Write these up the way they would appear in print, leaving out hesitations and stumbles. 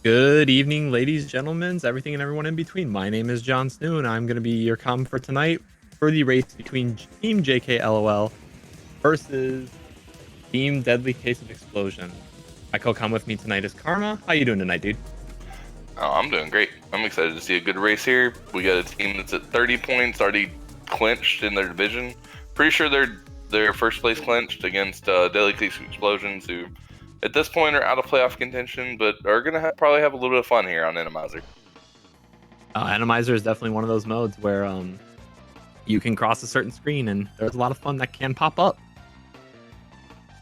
Good evening, ladies, gentlemen, everything and everyone in between. My name is Jon Snow, and I'm going to be your com for tonight for the race between Team JKLOL versus Team Deadly Case of Explosion. My co-com with me tonight is Karma. How you doing tonight, dude? Oh, I'm doing great. I'm excited to see a good race here. We got a team that's at 30 points, already clinched in their division. Pretty sure they're first place clinched against Deadly Case of Explosions, who at this point are out of playoff contention, but are gonna probably have a little bit of fun here on Enemizer. Animizer is definitely one of those modes where you can cross a certain screen, and there's a lot of fun that can pop up.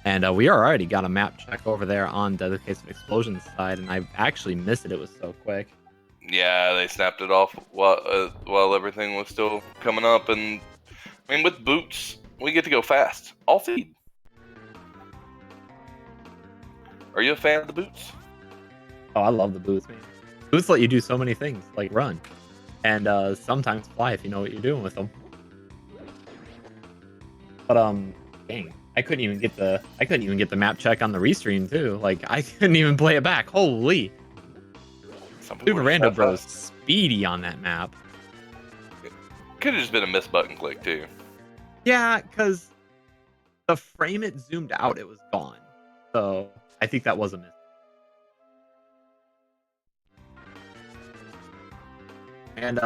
And we already got a map check over there on Deadly Case of Explosion's side, and I actually missed it. It was so quick. Yeah, they snapped it off while everything was still coming up, and I mean with boots, we get to go fast. All feed. Are you a fan of the boots? Oh, I love the boots, man. Boots let you do so many things, like run, and sometimes fly if you know what you're doing with them. But dang, I couldn't even get the map check on the restream too. Like I couldn't even play it back. Holy! SuperRandoBros speedy on that map. Could have just been a miss button click too. Yeah, because the frame it zoomed out, it was gone. So I think that was a miss. And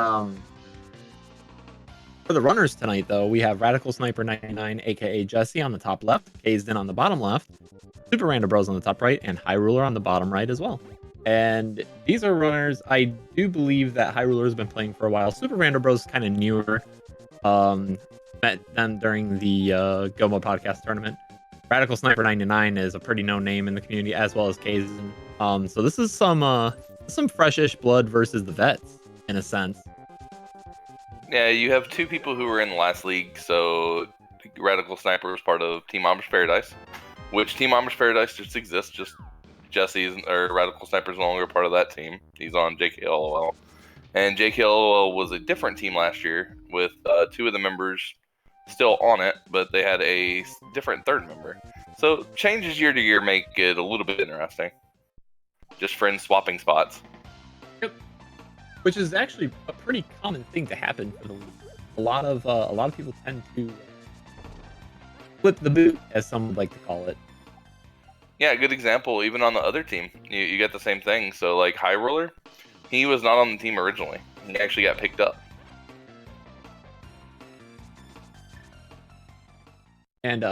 for the runners tonight, though, we have RadicalSniper99, aka Jesse, on the top left, Kaesden on the bottom left, SuperRandoBros on the top right, and Hyruler on the bottom right as well. And these are runners I do believe that Hyruler has been playing for a while. SuperRandoBros is kind of newer. Met them during the GoMo podcast tournament. RadicalSniper99 is a pretty known name in the community, as well as Kaesden. So this is some freshish blood versus the vets, in a sense. Yeah, you have two people who were in the last league, so Radical Sniper is part of Team Amish Paradise, which Team Amish Paradise just exists, just Jesse's or Radical Sniper is no longer part of that team. He's on JKLOL. And JKLOL was a different team last year with two of the members still on it, but they had a different third member. So changes year to year make it a little bit interesting. Just friends swapping spots. Which is actually a pretty common thing to happen for the league. A lot of people tend to flip the boot, as some would like to call it. Yeah, good example. Even on the other team, you get the same thing. So like Hyruler, he was not on the team originally. He actually got picked up. And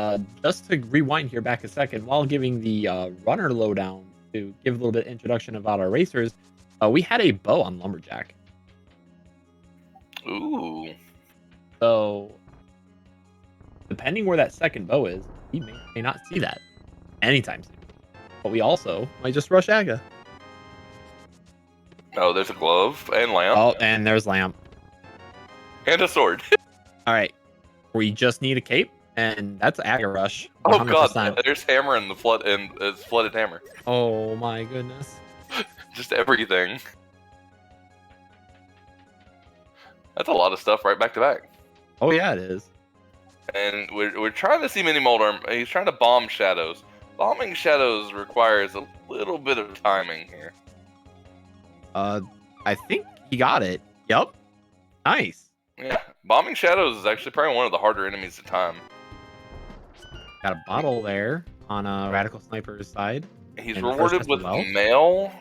just to rewind here back a second, while giving the runner lowdown to give a little bit of introduction about our racers, we had a bow on Lumberjack. Ooh. So, depending where that second bow is, we may not see that anytime soon. But we also might just rush Aga. Oh, there's a glove and lamp. Oh, and there's lamp. And a sword. All right. We just need a cape, and that's Aga rush. 100%. Oh god, there's hammer in the flood and it's flooded hammer. Oh my goodness. Just everything. That's a lot of stuff right back to back. Oh yeah, it is. And we're trying to see Mini Molder. He's trying to bomb shadows. Bombing shadows requires a little bit of timing here. I think he got it. Yep. Nice. Yeah, bombing shadows is actually probably one of the harder enemies to time. Got a bottle there on a Radical Sniper's side. He's rewarded with mail,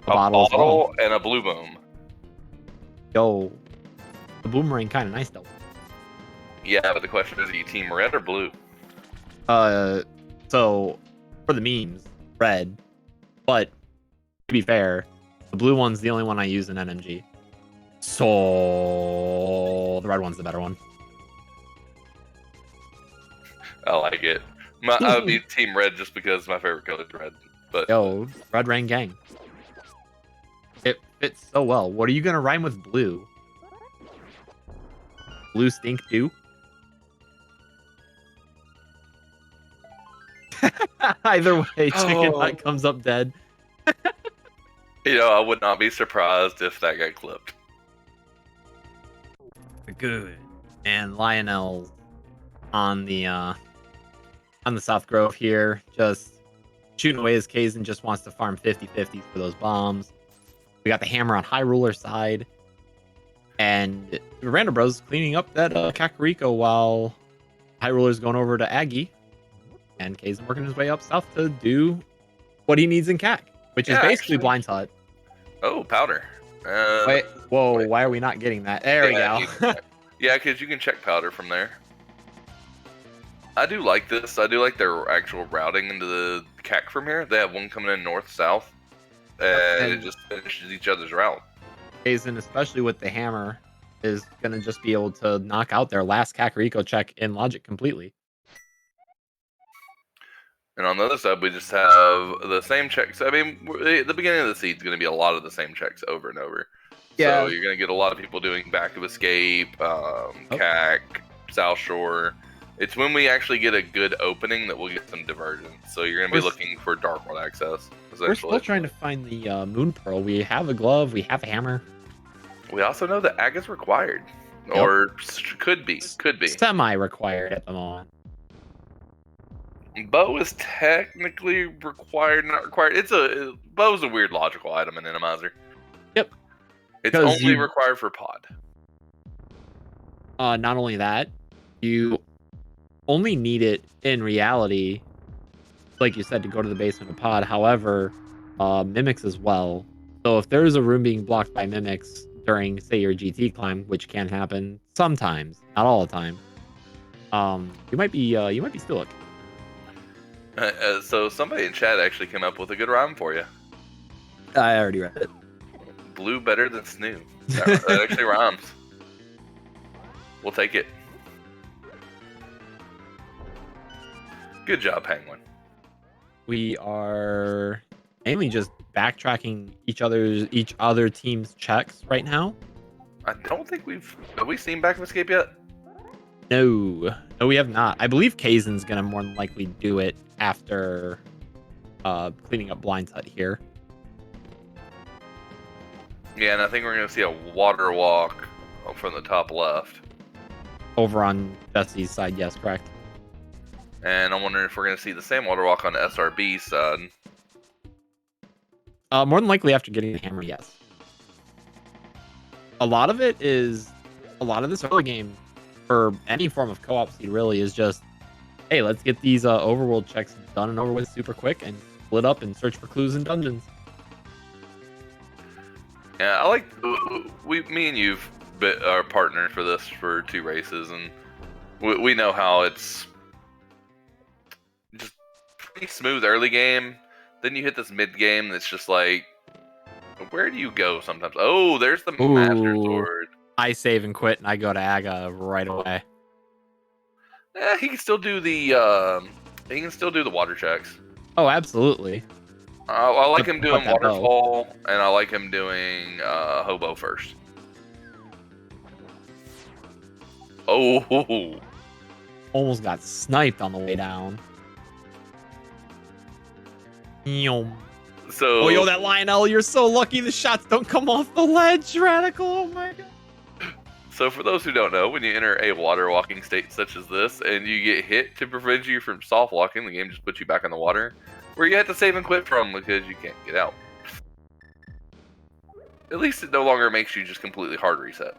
a bottle, and a blue boom. Yo, the boomerang kind of nice though. Yeah, but the question is, are you team red or blue? So for the memes, red. But to be fair, the blue one's the only one I use in NMG. So the red one's the better one. I like it. I would be team red just because my favorite color is red. But yo, Red Rain Gang. It fits so well. What are you gonna rhyme with blue? Blue stink too? Either way, Chicken Hut comes up dead. You know, I would not be surprised if that got clipped. Good. And Lionel on the South Grove here, just shooting away as Kaesden just wants to farm 50-50s for those bombs. We got the hammer on Hyruler side. And SuperRandoBros cleaning up that Kakariko while Hyruler's going over to Aggie. And Kaesden working his way up south to do what he needs in Kak, which is basically Blind Hut. Oh, powder. Wait, whoa, why are we not getting that? There we go. Yeah, because you can check powder from there. I do like this. I do like their actual routing into the Kak from here. They have one coming in north-south, and it just finishes each other's route. Kaesden, especially with the hammer, is going to just be able to knock out their last Kakariko check in logic completely. And on the other side, we just have the same checks. I mean, the beginning of the seed is going to be a lot of the same checks over and over. Yeah. So you're going to get a lot of people doing Back of Escape, Kak, South Shore. It's when we actually get a good opening that we'll get some divergence. So you're going to be looking for Dark World access. We're still trying to find the Moon Pearl. We have a glove. We have a hammer. We also know that Ag is required. Or could be. Semi-required at the moment. Bow is technically required, not required. Bow's a weird logical item in Inimizer. Yep. It's only required for pod. Not only that, you only need it in reality, like you said, to go to the basement of pod. However, mimics as well. So if there's a room being blocked by mimics during, say, your GT climb, which can happen sometimes, not all the time, you might be still looking. So somebody in chat actually came up with a good rhyme for you. I already read it. Blue better than snoo. That actually rhymes. We'll take it. Good job, Penguin. We are mainly just backtracking each other team's checks right now. I don't think have we seen Back of Escape yet? No, we have not. I believe Kaesden's gonna more than likely do it after cleaning up Blind Hut here. Yeah, and I think we're gonna see a water walk from the top left. Over on Jesse's side, yes, correct. And I'm wondering if we're gonna see the same water walk on SRB's side. More than likely after getting the hammer, yes. A lot of this early game for any form of co-op seed really is just, hey, let's get these overworld checks done and over with super quick and split up and search for clues in dungeons. Yeah, I like me and you've been our partners for this for 2 races, and we know how it's just pretty smooth early game. Then you hit this mid game that's just like, where do you go sometimes? Oh, there's the Master Sword. I save and quit, and I go to Aga right away. Yeah, he can still do the water checks. Oh, absolutely. I like him doing Waterfall, and I like him doing Hobo first. Oh, almost got sniped on the way down. So, oh, yo, that Lionel, you're so lucky the shots don't come off the ledge, Radical. Oh my god. So for those who don't know, when you enter a water walking state such as this, and you get hit to prevent you from soft walking, the game just puts you back in the water, where you have to save and quit from because you can't get out. At least it no longer makes you just completely hard reset.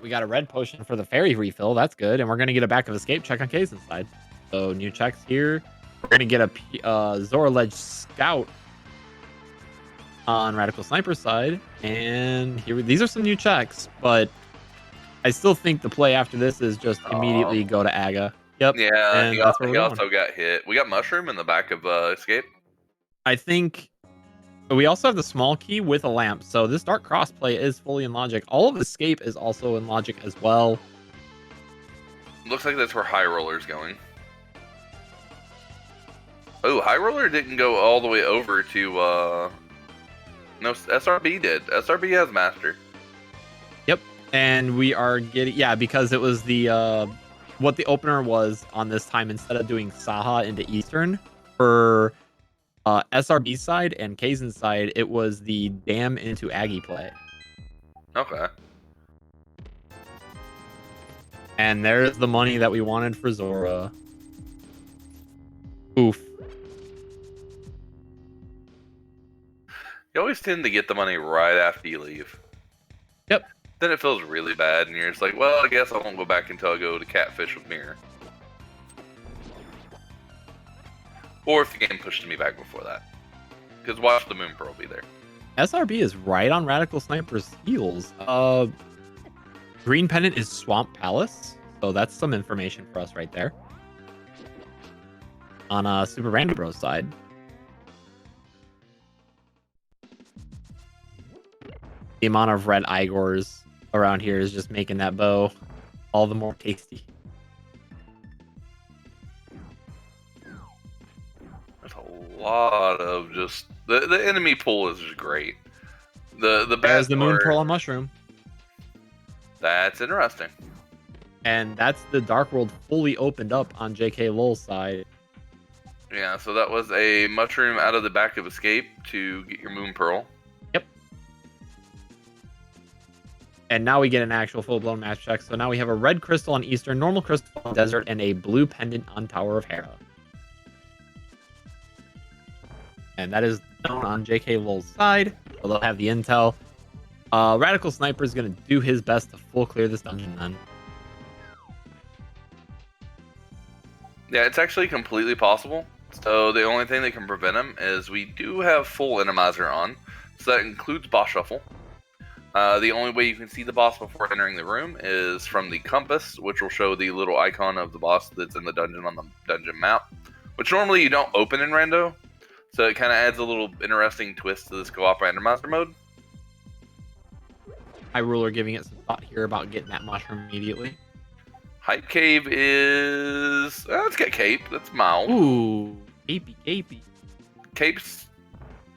We got a red potion for the fairy refill. That's good. And we're going to get a Back of Escape check on Kaesden's side. So new checks here. We're going to get a Zora Ledge Scout on Radical Sniper's side. And these are some new checks. But I still think the play after this is just immediately go to Aga. Yep. Yeah, and he also got hit. We got Mushroom in the back of Escape. I think we also have the small key with a lamp. So this Dark Cross play is fully in logic. All of Escape is also in logic as well. Looks like that's where Hyruller's going. Oh, Hyruler didn't go all the way over to... No, SRB did. SRB has Master. Yep. And we are getting... Yeah, because it was the... what the opener was on this time, instead of doing Saha into Eastern, for SRB side and Kaesden's side, it was the Dam into Aggie play. Okay. And there's the money that we wanted for Zora. Oof. You always tend to get the money right after you leave. Yep. Then it feels really bad, and you're just like, well, I guess I won't go back until I go to Catfish with Mirror. Or if the game pushes me back before that. Because watch the Moon Pearl be there. SRB is right on Radical Sniper's heels. Green Pendant is Swamp Palace, so that's some information for us right there. On SuperRandoBros side. The amount of red Igors around here is just making that bow all the more tasty. There's a lot of just the enemy pool is just great. The There's the Moon Pearl on Mushroom. That's interesting. And that's the Dark World fully opened up on JK Lowell's side. Yeah, so that was a mushroom out of the back of Escape to get your Moon Pearl. Yep. And now we get an actual full-blown match check. So now we have a red crystal on Eastern, normal crystal on Desert, and a blue pendant on Tower of Hera. And that is known on JK Lowell's side. So they'll have the intel. Radical Sniper is going to do his best to full clear this dungeon then. Yeah, it's actually completely possible. So the only thing that can prevent him is we do have full Enemizer on. So that includes boss shuffle. The only way you can see the boss before entering the room is from the compass, which will show the little icon of the boss that's in the dungeon on the dungeon map, which normally you don't open in Rando. So it kind of adds a little interesting twist to this co-op randomizer mode. Hyruler giving it some thought here about getting that mushroom immediately. Hype Cave is... let's get Cape. That's mild. Ooh, capey. Cape's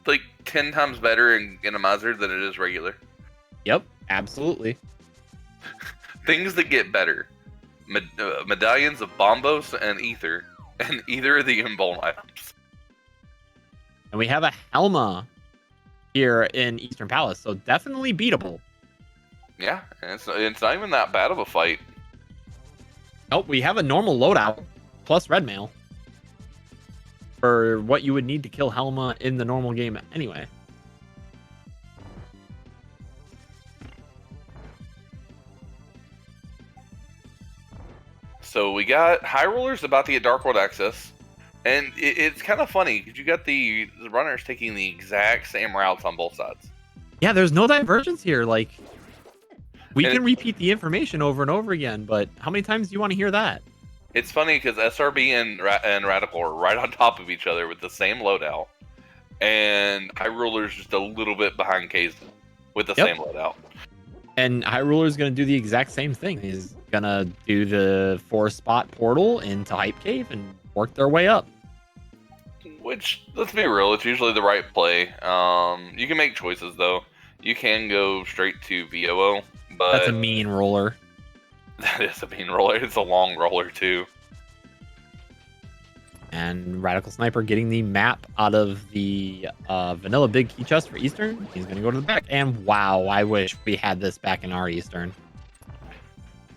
like 10 times better in Enemizer than it is regular. Yep, absolutely. Things that get better. Medallions of Bombos and Ether. And either of the Embolden items. And we have a Helma here in Eastern Palace, so definitely beatable. Yeah, and it's not even that bad of a fight. Nope, we have a normal loadout plus red mail for what you would need to kill Helma in the normal game anyway. So we got Hyruler's about to get Dark World access. And it's kind of funny because you got the runners taking the exact same routes on both sides. Yeah, there's no divergence here. Like, we can repeat the information over and over again, but how many times do you want to hear that? It's funny because SRB and Radical are right on top of each other with the same loadout. And Hyruler's just a little bit behind Kaesden with the same loadout. And Hyruler's going to do the exact same thing. He's going to do the 4-spot portal into Hype Cave and work their way up. Which, let's be real, it's usually the right play. You can make choices, though. You can go straight to VOO, but... That's a mean roller. That is a mean roller. It's a long roller, too. And Radical Sniper getting the map out of the vanilla big key chest for Eastern. He's going to go to the back. And wow, I wish we had this back in our Eastern.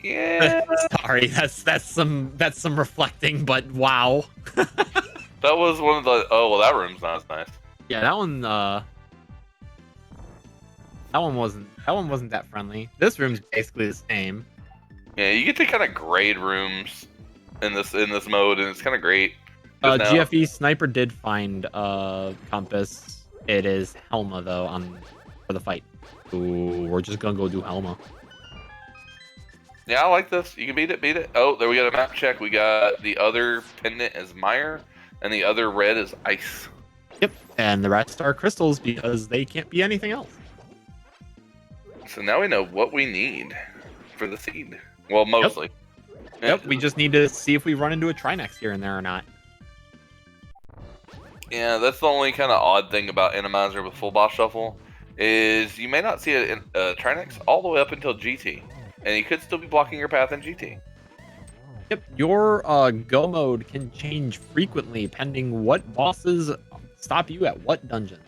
Yeah. Sorry, that's some reflecting, but wow. That was one of the... Oh, well, that room's not as nice. Yeah, that one wasn't that friendly. This room's basically the same. Yeah, you get to kind of grade rooms in this mode, and it's kind of great. GFE Sniper did find compass. It is Helma though for the fight. Ooh, we're just gonna go do Helma. Yeah, I like this. You can beat it. Oh, there we got a map check. We got the other pendant is Mire, and the other red is Ice. Yep, and the rest are crystals because they can't be anything else. So now we know what we need for the seed. Well, mostly. Yep, we just need to see if we run into a Trinex here and there or not. Yeah, that's the only kind of odd thing about Enemizer with full boss shuffle, is you may not see a Trinex all the way up until GT, and you could still be blocking your path in GT. Yep, your go mode can change frequently pending what bosses stop you at what dungeon.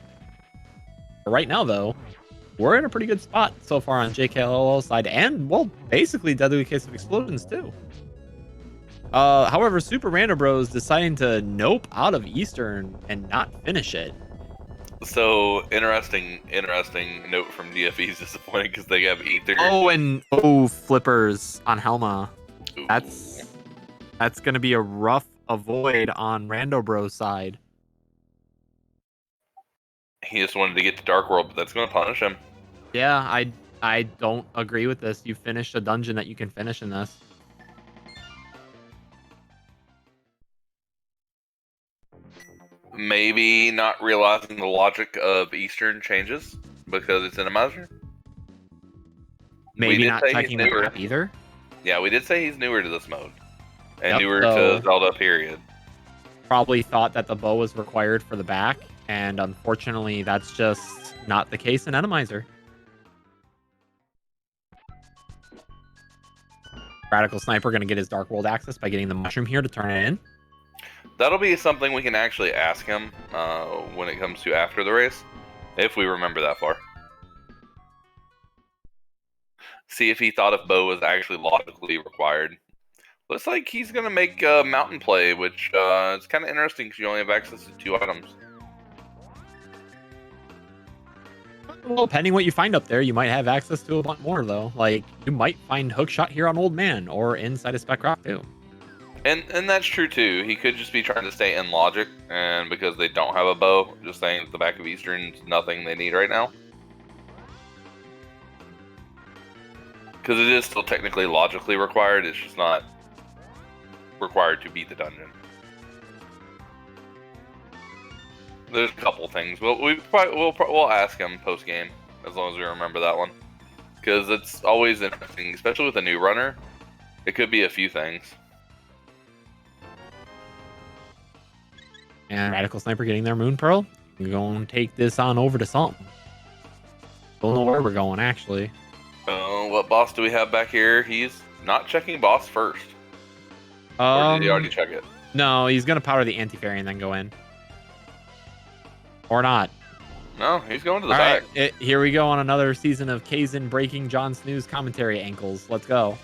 Right now, though, we're in a pretty good spot so far on JKLL's side, and, well, basically Deadly Case of Explosions, too. However, SuperRandoBros deciding to nope out of Eastern and not finish it. So interesting note from DFE is disappointing because they have Ether. Oh, and flippers on Helma. Ooh. That's gonna be a rough avoid on RandoBros side. He just wanted to get to Dark World, but that's going to punish him. Yeah, I don't agree with this. You finished a dungeon that you can finish in this. Maybe not realizing the logic of Eastern changes because it's Inamizer. Maybe not checking the map either. Yeah, we did say he's newer to this mode. And Yep, newer to Zelda, period. Probably thought that the bow was required for the back, and unfortunately, that's just not the case in Enemizer. Radical Sniper going to get his Dark World access by getting the mushroom here to turn it in. That'll be something we can actually ask him when it comes to after the race, if we remember that far. See if he thought if bow was actually logically required. Looks like he's going to make mountain play, which is kind of interesting because you only have access to 2 items. Well, depending what you find up there, you might have access to a lot more, though. Like, you might find Hookshot here on Old Man, or inside of Spec Rock, too. And that's true, too. He could just be trying to stay in logic, and because they don't have a bow, just saying that the back of Eastern's nothing they need right now. Because it is still technically logically required, it's just not required to beat the dungeon. There's a couple things. We'll ask him post game as long as we remember that one, because it's always interesting, especially with a new runner. It could be a few things. And Radical Sniper getting their Moon Pearl. We're going to take this on over to something. Don't know where we're going, actually. What boss do we have back here? He's not checking boss first. Or did he already check it? No, he's going to power the anti-fairy and then go in. Or not. No, he's going to the back. Right, here we go on another season of Kaesden breaking Jon Snoo's commentary ankles. Let's go.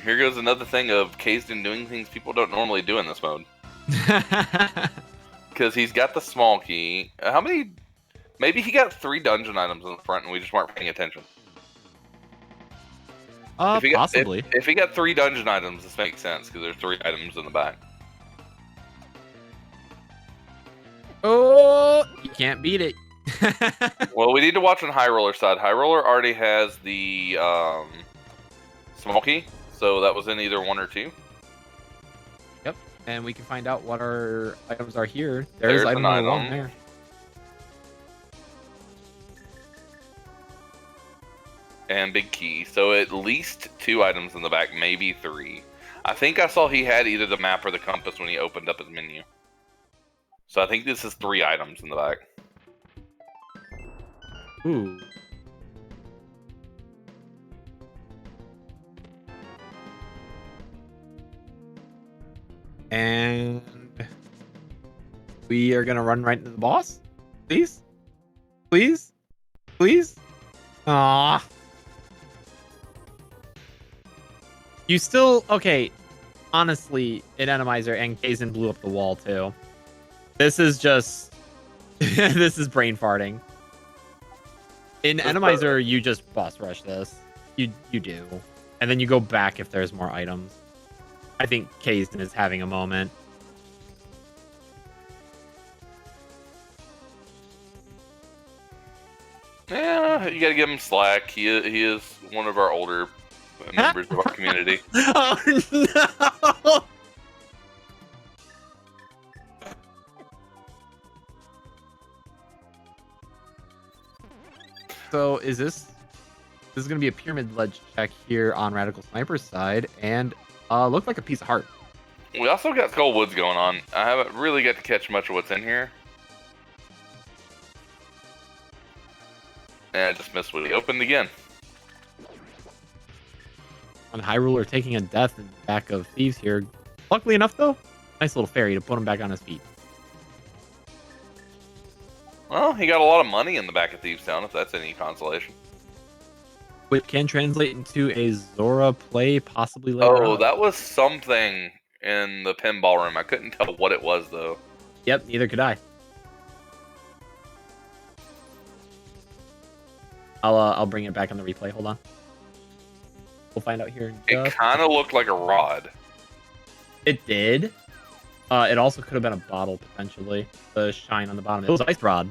Here goes another thing of Kaesden doing things people don't normally do in this mode. Because he's got the small key. How many? Maybe he got 3 dungeon items in the front and we just weren't paying attention. Possibly. If he got 3 dungeon items, this makes sense because there's 3 items in the back. Oh, you can't beat it. Well, we need to watch on Hyruler side. Hyruler already has the small key, so that was in either 1 or 2. Yep, and we can find out what our items are here. There's item number 1 there. And big key, so at least 2 items in the back, maybe 3. I think I saw he had either the map or the compass when he opened up his menu. So I think this is 3 items in the back. Ooh. And we are gonna run right into the boss. Please? Please? Please? Aww. You still... Okay. Honestly, in Enemizer and Kaesden blew up the wall, too. This is just... this is brain farting. In Enemizer, you just boss rush this. You do. And then you go back if there's more items. I think Kaesden is having a moment. Yeah, you gotta give him slack. He is one of our older members of our community. Oh, no! So is this is going to be a pyramid ledge check here on Radical Sniper's side, and looked like a piece of heart. We also got Skull Woods going on. I haven't really got to catch much of what's in here. And I just missed what he opened again. And Hyruler taking a death in the back of Thieves here. Luckily enough, though, nice little fairy to put him back on his feet. Well, he got a lot of money in the back of Thieves Town, if that's any consolation. which can translate into a Zora play possibly later Oh, on. that was something in the pinball room. I couldn't tell what it was though. Yep, neither could I. I'll bring it back on the replay. Hold on. We'll find out here in It just... kind of looked like a rod. It did. It also could have been a bottle, potentially. The shine on the bottom. It was ice rod.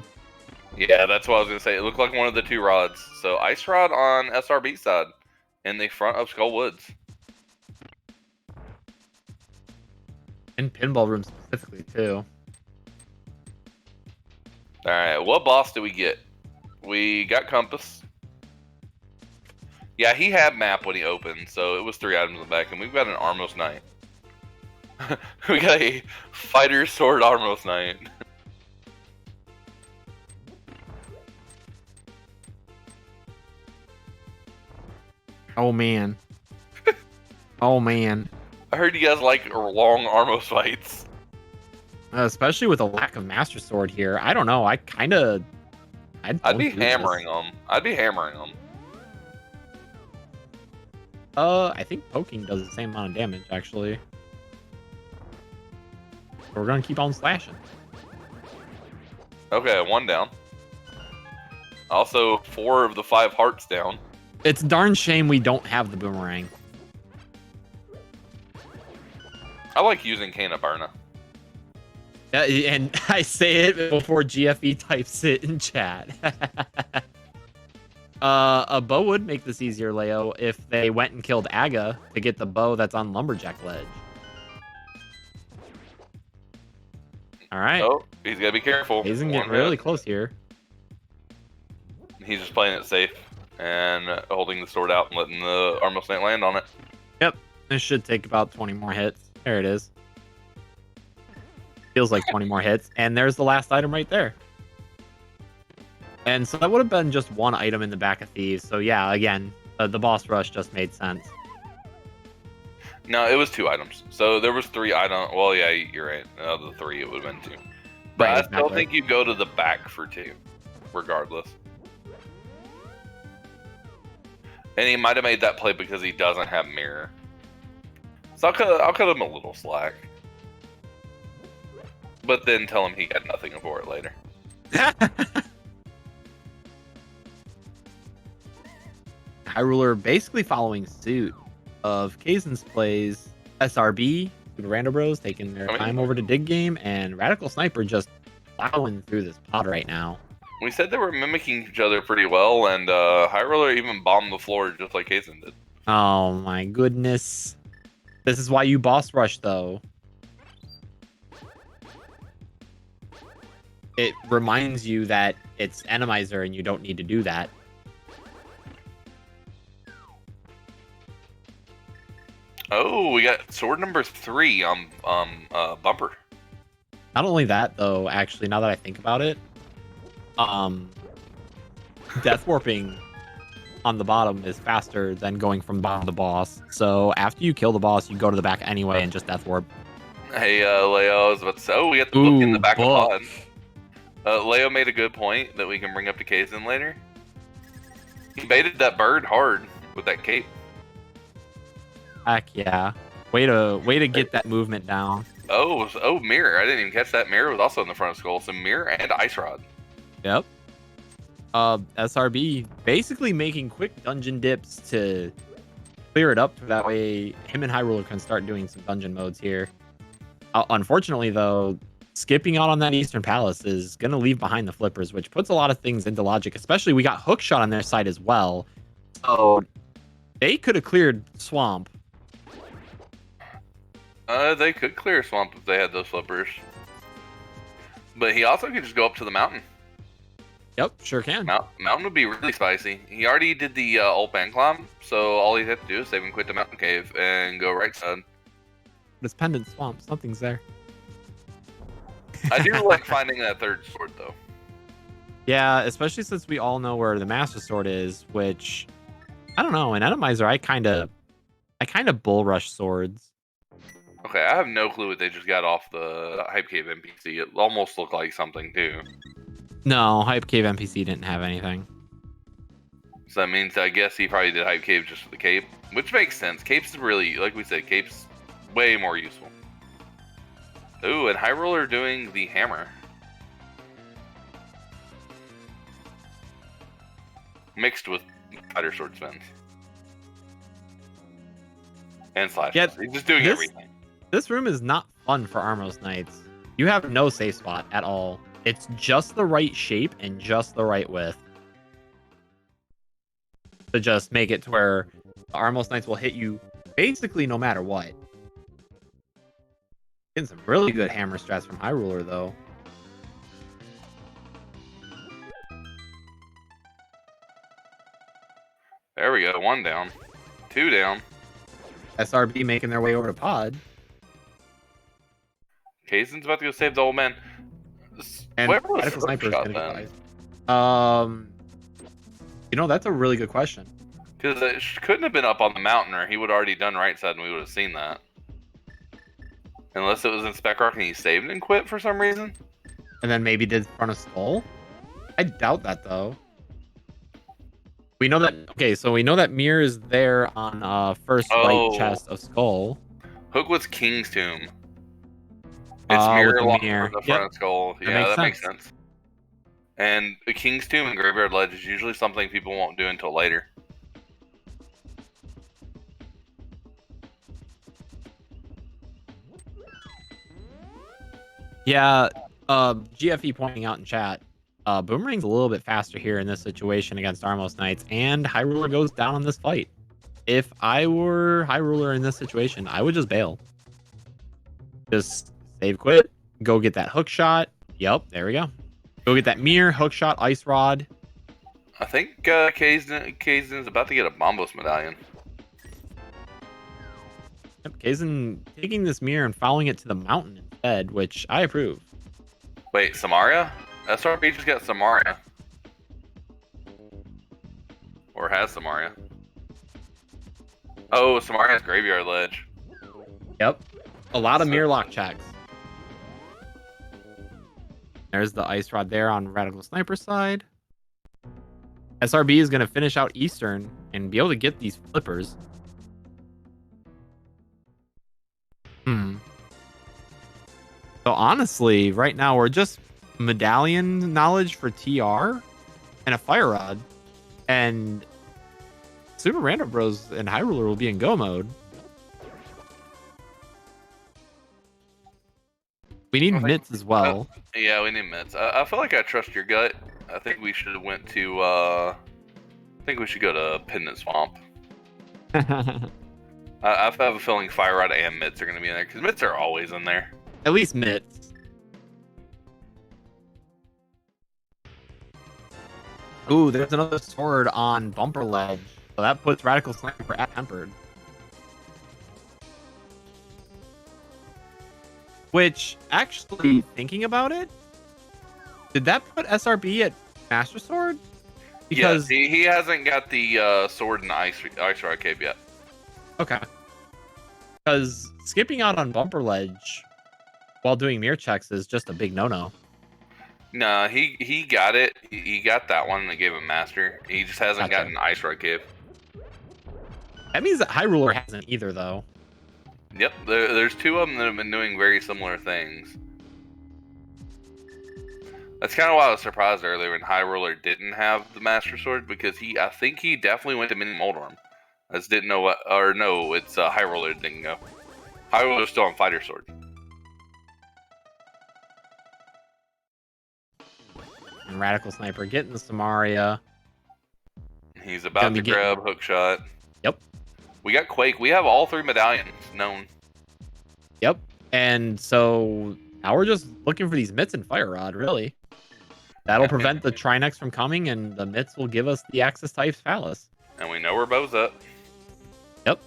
Yeah, that's what I was going to say. It looked like one of the two rods. So, ice rod on SRB side in the front of Skull Woods. And pinball room specifically, too. Alright, what boss did we get? We got Compass. Yeah, he had map when he opened, so it was 3 items in the back. And we've got an Armos Knight. We got a Fighter Sword Armos Knight. Oh, man. Oh, man. I heard you guys like long Armos fights. Especially with a lack of Master Sword here. I don't know. I'd be hammering them. I'd be hammering them. I think poking does the same amount of damage, actually. So we're gonna keep on slashing. Okay, 1 down. Also, 4 of the 5 hearts down. It's a darn shame we don't have the boomerang. I like using Kana Burna. Yeah, and I say it before GFE types it in chat. A bow would make this easier, Leo, if they went and killed Aga to get the bow that's on Lumberjack Ledge. All right. Oh, he's got to be careful. Kaesden getting really close here. He's just playing it safe and holding the sword out and letting the Armos Knight land on it. Yep. This should take about 20 more hits. There it is. Feels like 20 more hits. And there's the last item right there. And so that would have been just 1 item in the back of Thieves. So yeah, again, the boss rush just made sense. No, it was 2 items. So there was 3 items. Well, yeah, you're right. Of the 3, it would have been 2. But Right, I still exactly. think you go to the back for 2, regardless. And he might have made that play because he doesn't have mirror. So I'll cut him a little slack. But then tell him he got nothing for it later. Hyruler basically following suit of Kaesden's plays. SRB, SuperRandoBros taking their time over to dig game, and Radical Sniper just plowing through this pod right now. We said they were mimicking each other pretty well, and Hyruler even bombed the floor just like Kaesden did. Oh my goodness. This is why you boss rush, though. It reminds you that it's Enemizer and you don't need to do that. Oh, we got sword number 3 on Bumper. Not only that, though, actually, now that I think about it, death warping on the bottom is faster than going from bottom to boss. So after you kill the boss, you go to the back anyway and just death warp. Hey, Leo, I was about to say, we got the book in the back of the pod. Leo made a good point that we can bring up to Kaesden later. He baited that bird hard with that cape. Heck yeah. Way to get that movement down. Oh, mirror. I didn't even catch that. Mirror was also in the front of Skull. So mirror and ice rod. Yep. SRB basically making quick dungeon dips to clear it up. That way him and Hyruler can start doing some dungeon modes here. Unfortunately, though, skipping out on that Eastern Palace is going to leave behind the flippers, which puts a lot of things into logic. Especially we got Hookshot on their side as well. So they could have cleared Swamp. They could clear Swamp if they had those flippers. But he also could just go up to the mountain. Yep, sure can. Mountain would be really spicy. He already did the ult band climb, so all he'd have to do is save and quit the mountain cave and go right side. But it's Pendant Swamp. Something's there. I do like finding that third sword, though. Yeah, especially since we all know where the Master Sword is, which, I don't know, in Enemizer, I kind of bull rush swords. Okay, I have no clue what they just got off the Hype Cave NPC. It almost looked like something, too. No, Hype Cave NPC didn't have anything. So that means, I guess he probably did Hype Cave just for the cape, which makes sense. Cape's really, like we said, Cape's way more useful. Ooh, and Hyruler doing the hammer. Mixed with fighter sword spins. And slashes. Yeah, He's just doing everything. This room is not fun for Armos Knights. You have no safe spot at all. It's just the right shape and just the right width to just make it to where the Armos Knights will hit you basically no matter what. Getting some really good hammer strats from Hyruler, though. There we go. 1 down. 2 down. SRB making their way over to Pod. Kaesden's about to go save the old man. And Where was RadicalSniper is going to then? get by. You know, that's a really good question. Because it couldn't have been up on the mountain, or he would have already done right side and we would have seen that. Unless it was in Spec Rock and he saved and quit for some reason. And then maybe did front of Skull? I doubt that, though. We know that... Okay, so we know that Mirror is there on first right chest of Skull. Hook was King's Tomb. It's Mirror locked for the front of Skull. Yeah, that makes sense. And a King's Tomb and Graveyard Ledge is usually something people won't do until later. Yeah, GFE pointing out in chat, Boomerang's a little bit faster here in this situation against Armos Knights, and Hyruler goes down on this fight. If I were Hyruler in this situation, I would just bail. Just save quit, go get that hook shot. Yep, there we go. Go get that mirror, hook shot, ice rod. I think Kaesden is about to get a Bombos medallion. Yep, Kaesden taking this mirror and following it to the mountain instead, which I approve. Wait, Samaria? SRB just got Samaria. Or has Samaria. Oh, Samaria's Graveyard Ledge. Yep. A lot of mirror lock checks. There's the ice rod there on Radical Sniper side. SRB is going to finish out Eastern and be able to get these flippers. So honestly, right now we're just medallion knowledge for TR and a fire rod. And SuperRandoBros and Hyruler will be in go mode. We need mitts as well. Yeah, we need mitts. I feel like I trust your gut. I think we should have went to. I think we should go to Pendant Swamp. I have a feeling Fire Rod and mitts are going to be in there because mitts are always in there. At least mitts. Ooh, there's another sword on Bumper Ledge. So that puts Radical Sniper at Tempered. Which, actually, thinking about it, did that put SRB at Master Sword? Because he hasn't got the sword and the ice rod cape yet. Okay. Because skipping out on Bumper Ledge while doing mirror checks is just a big no-no. No, he got it. He got that one and they gave him Master. He just hasn't gotten Ice Rod cape. That means that Hyruler hasn't either, though. Yep, there's 2 of them that have been doing very similar things. That's kind of why I was surprised earlier when Hyruler didn't have the Master Sword, because I think he definitely went to Mini Moldworm. I just didn't know what, or no, it's Hyruler didn't go. Hyruler's still on Fighter Sword. And Radical Sniper getting the Samaria. He's about to grab hook shot. Yep. We got Quake. We have all 3 medallions known. Yep. And so now we're just looking for these mitts and Fire Rod, really. That'll prevent the Trinex from coming, and the mitts will give us the Axis types Phallus. And we know where Bo's at. Yep.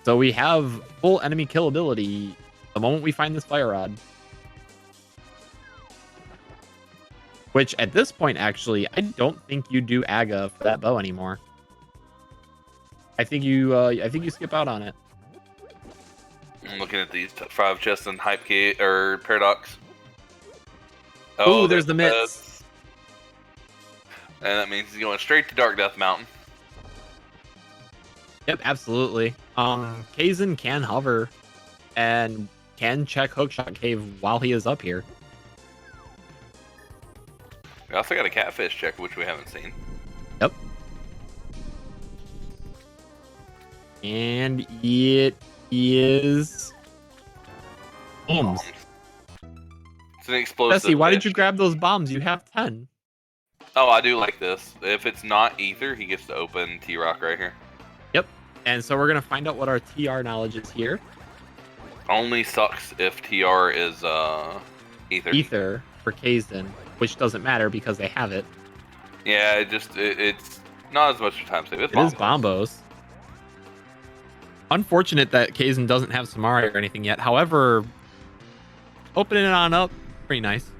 So we have full enemy kill ability the moment we find this Fire Rod. Which, at this point, actually, I don't think you do AGA for that bow anymore. I think you skip out on it. I'm looking at these 5 chests and Hype Key or Paradox. Oh, there's the mitts. And that means he's going straight to Dark Death Mountain. Yep, absolutely. Kaesden can hover and can check Hookshot Cave while he is up here. We also got a catfish check, which we haven't seen. Yep. And it is bombs. It's an explosive. Jesse, why fish. did you grab those bombs? You have 10. Oh, I do like this. If it's not ether, he gets to open T-Rock right here. Yep. And so we're going to find out what our TR knowledge is here. Only sucks if TR is ether. Ether for Kaesden, which doesn't matter because they have it. Yeah, it's not as much of a time save. It is Bombos. Unfortunate that Kaesden doesn't have Samari or anything yet. However, opening it on up, pretty nice.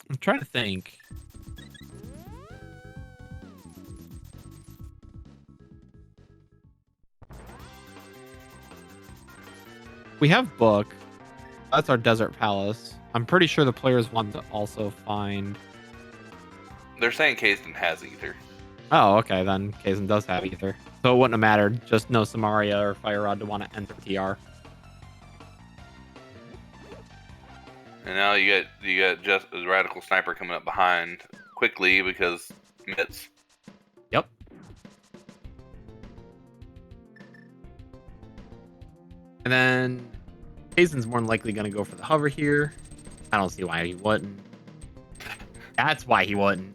I'm trying to think. We have book. That's our desert palace. I'm pretty sure the players want to also find. They're saying Kaesden has ether. Oh, okay. Then Kaesden does have ether, so it wouldn't have mattered. Just no Samaria or Fire Rod to want to enter TR. And now you got just a Radical Sniper coming up behind quickly because mitts. Yep. And then Kaesden's more than likely going to go for the hover here. I don't see why he wouldn't. That's why he wouldn't.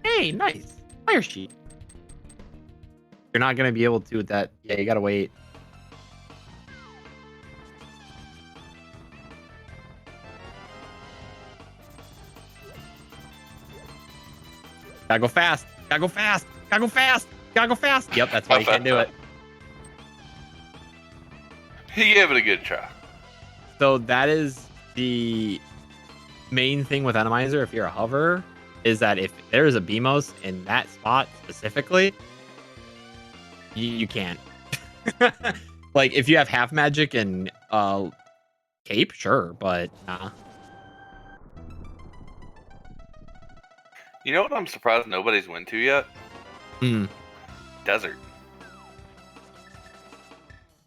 Hey, nice. Fire sheet. You're not going to be able to with that. Yeah, you got to wait. Gotta go fast. Gotta go fast. Gotta go fast. Gotta go fast. Yep, that's why you can't do it. He gave it a good try. So that is the main thing with Enemizer. If you're a hover, is that if there is a BMOS in that spot specifically, you can't. Like if you have half magic and cape, sure, but nah. You know what I'm surprised nobody's went to yet? Desert.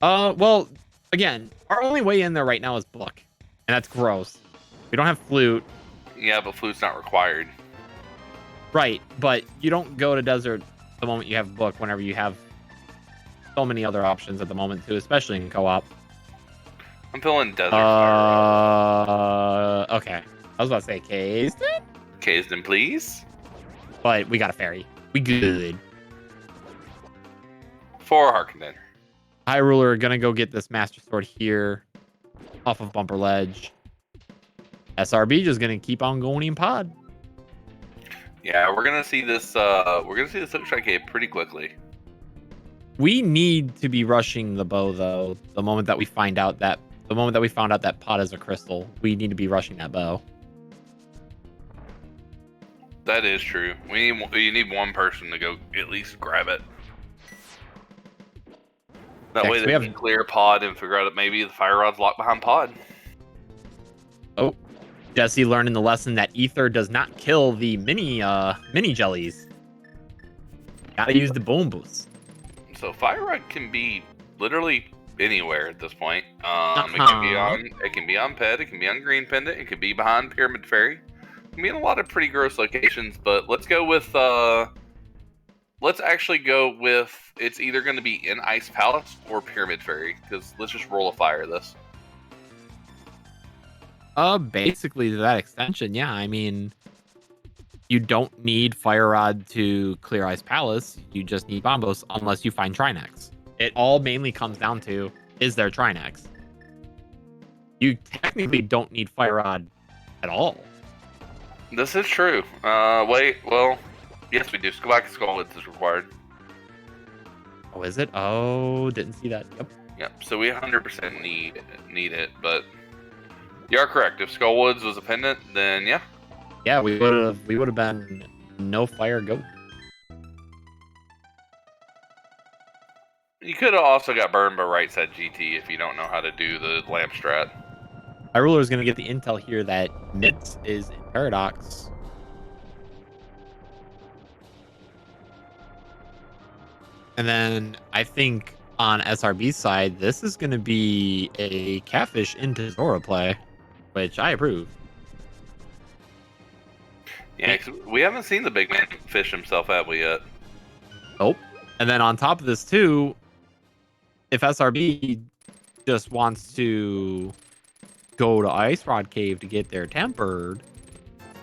Well, again, our only way in there right now is book, and that's gross. We don't have flute. Yeah, but flute's not required. Right, but you don't go to desert the moment you have book. Whenever you have so many other options at the moment too, especially in co-op. I'm feeling desert. Okay. I was about to say Kaesden. Kaesden, please. But we got a fairy. We good. 4 Harkonnen. Hyruler gonna go get this Master Sword here off of Bumper Ledge. SRB just gonna keep on going in pod. Yeah, we're gonna see this Hookshot Cave pretty quickly. We need to be rushing the bow though. The moment that we found out that pod is a crystal, we need to be rushing that bow. That is true. You need one person to go at least grab it. That way they can clear pod and figure out that maybe the fire rod's locked behind pod. Oh, Jesse learning the lesson that ether does not kill the mini jellies. Gotta use the boom boost. So fire rod can be literally anywhere at this point. It can be on Ped, it can be on Green Pendant, it could be behind Pyramid Fairy. It can be in a lot of pretty gross locations, but let's go with let's actually go with it's either going to be in Ice Palace or Pyramid Fairy, because let's just roll a fire this. Basically to that extension, yeah. I mean, you don't need Fire Rod to clear Ice Palace. You just need Bombos unless you find Trinex. It all mainly comes down to, is there Trinex? You technically don't need Fire Rod at all. This is true. Wait, well, yes we do. Skullwoods is required. Oh, is it? Oh, didn't see that. Yep, so we 100% need it, but you are correct. If Skullwoods was a pendant, then yeah. Yeah, we would have been no fire go. You could have also got burned by right side GT if you don't know how to do the lamp strat. Hyruler is going to get the intel here that Mitz is in Paradox. And then I think on SRB's side, this is going to be a catfish into Zora play, which I approve. Yeah, 'cause we haven't seen the big man fish himself, have we yet? Nope. And then on top of this too, if SRB just wants to go to Ice Rod Cave to get their tempered,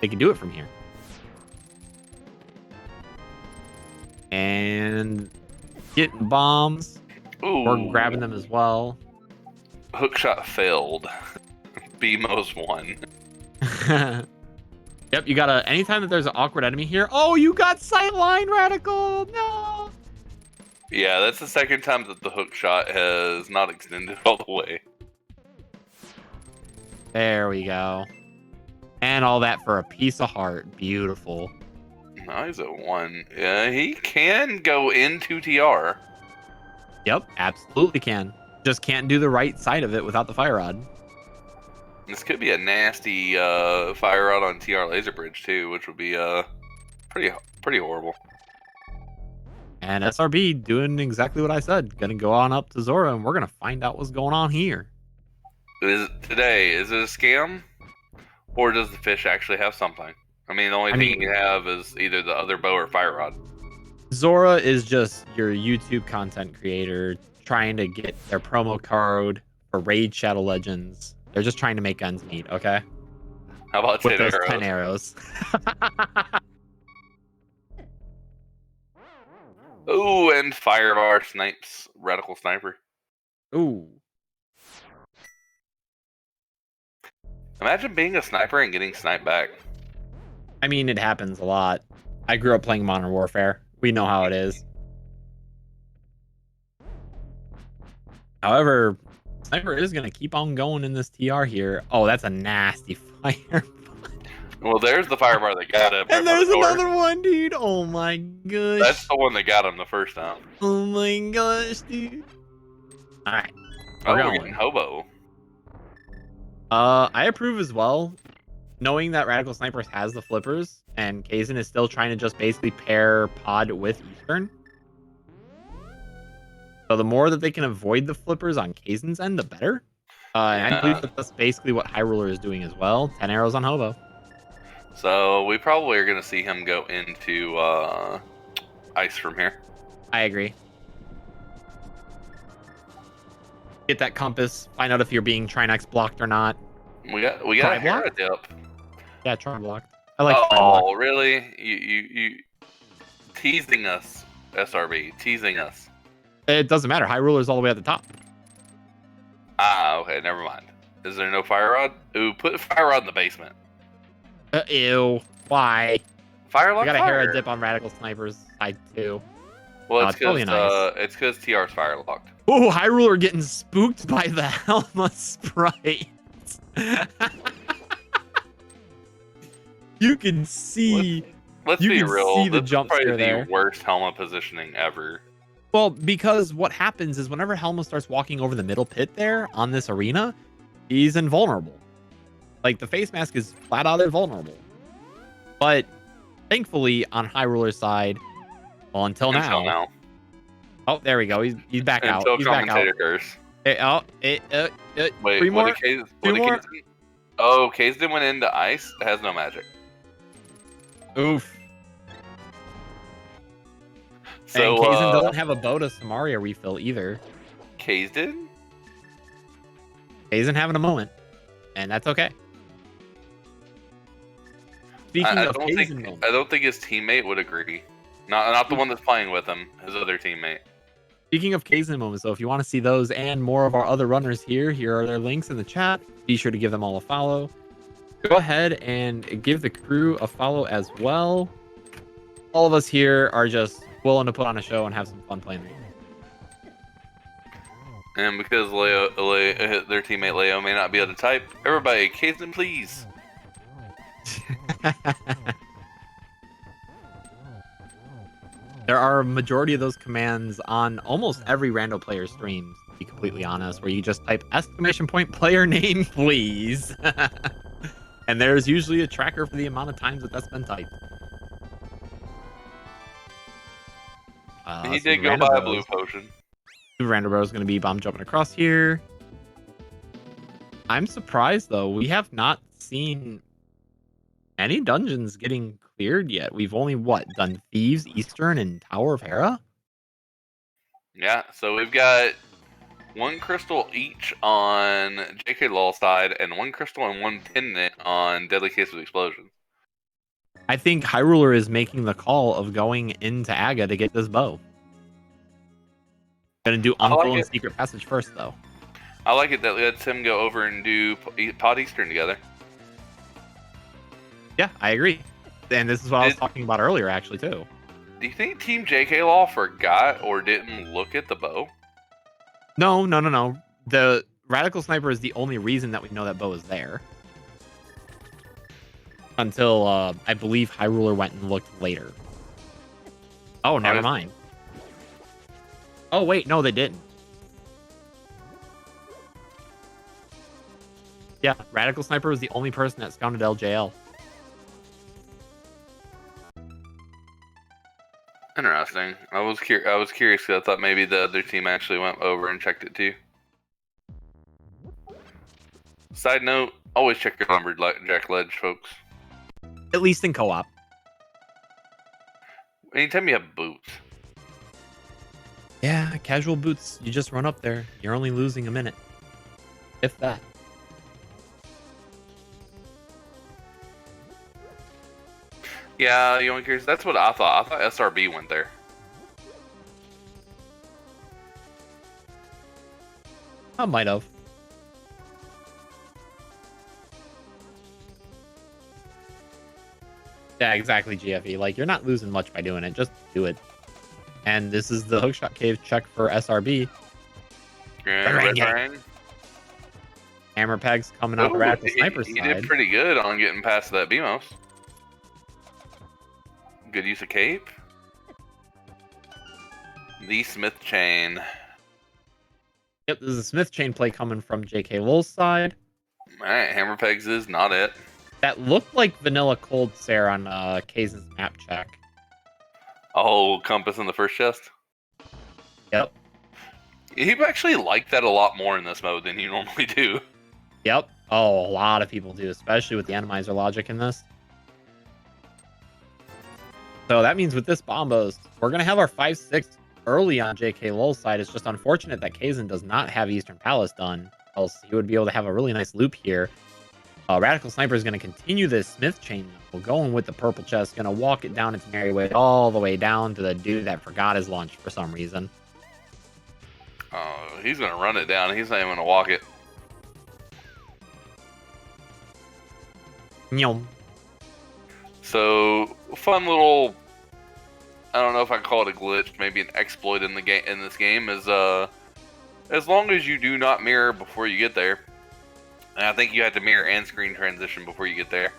they can do it from here. And getting bombs. Ooh. We're grabbing them as well. Hookshot failed. BMO's won. Yep, you gotta, anytime that there's an awkward enemy here. Oh, you got sightline, Radical! No! Yeah, that's the second time that the hookshot has not extended all the way. There we go. And all that for a piece of heart. Beautiful. No, he's at 1. Yeah, he can go into TR. Yep, absolutely can. Just can't do the right side of it without the fire rod. This could be a nasty fire rod on TR laser bridge too, which would be pretty horrible. And SRB doing exactly what I said. Gonna go on up to Zora and we're gonna find out what's going on here. Is it a scam? Or does the fish actually have something? I mean, the only thing you have is either the other bow or fire rod. Zora is just your YouTube content creator trying to get their promo code for Raid Shadow Legends. They're just trying to make ends meet, okay? How about With 10 those arrows? 10 arrows. Ooh, and Firebar snipes Radical Sniper. Ooh. Imagine being a sniper and getting sniped back. I mean, it happens a lot. I grew up playing Modern Warfare. We know how it is. However, Sniper is going to keep on going in this TR here. Oh, that's a nasty fire. Well, there's the Firebar that got him. And there's another one, dude. Oh my gosh. That's the one that got him the first time. Oh my gosh, dude. All right. We're getting Hobo. I approve as well. Knowing that Radical Snipers has the flippers and Kaesden is still trying to just basically pair Pod with Eastern. So the more that they can avoid the flippers on Kaesden's end, the better. And I believe that that's basically what Hyruler is doing as well. 10 arrows on Hobo. So we probably are going to see him go into ice from here. I agree. Get that compass. Find out if you're being Trinex blocked or not. We got a Hera dip. Yeah, Tri blocked. I like. Oh, really? You teasing us, SRB? Teasing us? It doesn't matter. Hyruler's all the way at the top. Ah, okay. Never mind. Is there no fire rod? Ooh, put a fire rod in the basement. Ew. Why? Fire I lock. got a Hera dip on Radical Snipers side too. Well, it's because TR's fire locked. Oh, Hyruler getting spooked by the Helma Sprite. You can see. Let's you be can real. See the this jump is probably scare the there. worst Helma positioning ever. Well, because what happens is whenever Helma starts walking over the middle pit there on this arena, he's invulnerable. Like, the face mask is flat out invulnerable. But thankfully, on Hyruler's side, well, until now. Oh, there we go. He's back out. He's back out. Wait, three more. Two more. Oh, Kaesden went into ice. It has no magic. Oof. So, and Kaesden doesn't have a bow to Samaria refill either. Kaesden having a moment, and that's okay. Speaking of Kaesden moments, I don't think his teammate would agree. Not the one that's playing with him. His other teammate. Speaking of Kaesden moments, though, if you want to see those and more of our other runners here are their links in the chat. Be sure to give them all a follow. Go ahead and give the crew a follow as well. All of us here are just willing to put on a show and have some fun playing the game. And because their teammate Leo may not be able to type, everybody, Kaesden, please. There are a majority of those commands on almost every rando player stream, to be completely honest, where you just type !player name, please. And there's usually a tracker for the amount of times that that's been typed. He did go buy a blue potion. SuperRandoBros is going to be bomb jumping across here. I'm surprised, though. We have not seen any dungeons getting cleared yet. We've only, done Thieves, Eastern, and Tower of Hera? Yeah, so we've got 1 crystal each on JK Law's side, and 1 crystal and 1 pendant on Deadly Case of Explosion. I think Hyruler is making the call of going into Aga to get this bow. Gonna do Uncle and Secret Passage first, though. I like it that lets him go over and do Pod Eastern together. Yeah, I agree. And this is what I was talking about earlier, actually, too. Do you think Team JK Law forgot or didn't look at the bow? No. The Radical Sniper is the only reason that we know that bow is there. Until, I believe Hyruler went and looked later. Oh, never mind. Oh, wait, no, they didn't. Yeah, Radical Sniper was the only person that scouted LJL. Interesting. I was curious because I thought maybe the other team actually went over and checked it too. Side note, always check your lumberjack ledge, folks. At least in co-op. Anytime you have boots. Yeah, casual boots, you just run up there. You're only losing a minute. If that. Yeah, you only curious. That's what I thought. I thought SRB went there. I might have. Yeah, exactly, GFE. Like, you're not losing much by doing it. Just do it. And this is the hookshot cave check for SRB. Hammer pegs coming out the Radical Sniper side. He did pretty good on getting past that BMOS. Good use of cape. The Smith chain. Yep, there's a Smith chain play coming from JK Lowell's side. Alright, hammer pegs is not it. That looked like vanilla cold Sarah on Kaesden's map check. Oh, compass in the first chest? Yep. You actually like that a lot more in this mode than you normally do. Yep. Oh, a lot of people do, especially with the Atomizer logic in this. So that means with this bomb boost, we're going to have our 5-6 early on JK Lowell's side. It's just unfortunate that Kaesden does not have Eastern Palace done, else he would be able to have a really nice loop here. Radical Sniper is going to continue this Smith chain. We're going with the purple chest, going to walk it down its merry way all the way down to the dude that forgot his lunch for some reason. Oh, he's going to run it down. He's not even going to walk it. Yum. So, fun little, I don't know if I call it a glitch, maybe an exploit in the game in this game is as long as you do not mirror before you get there. And I think you have to mirror and screen transition before you get there.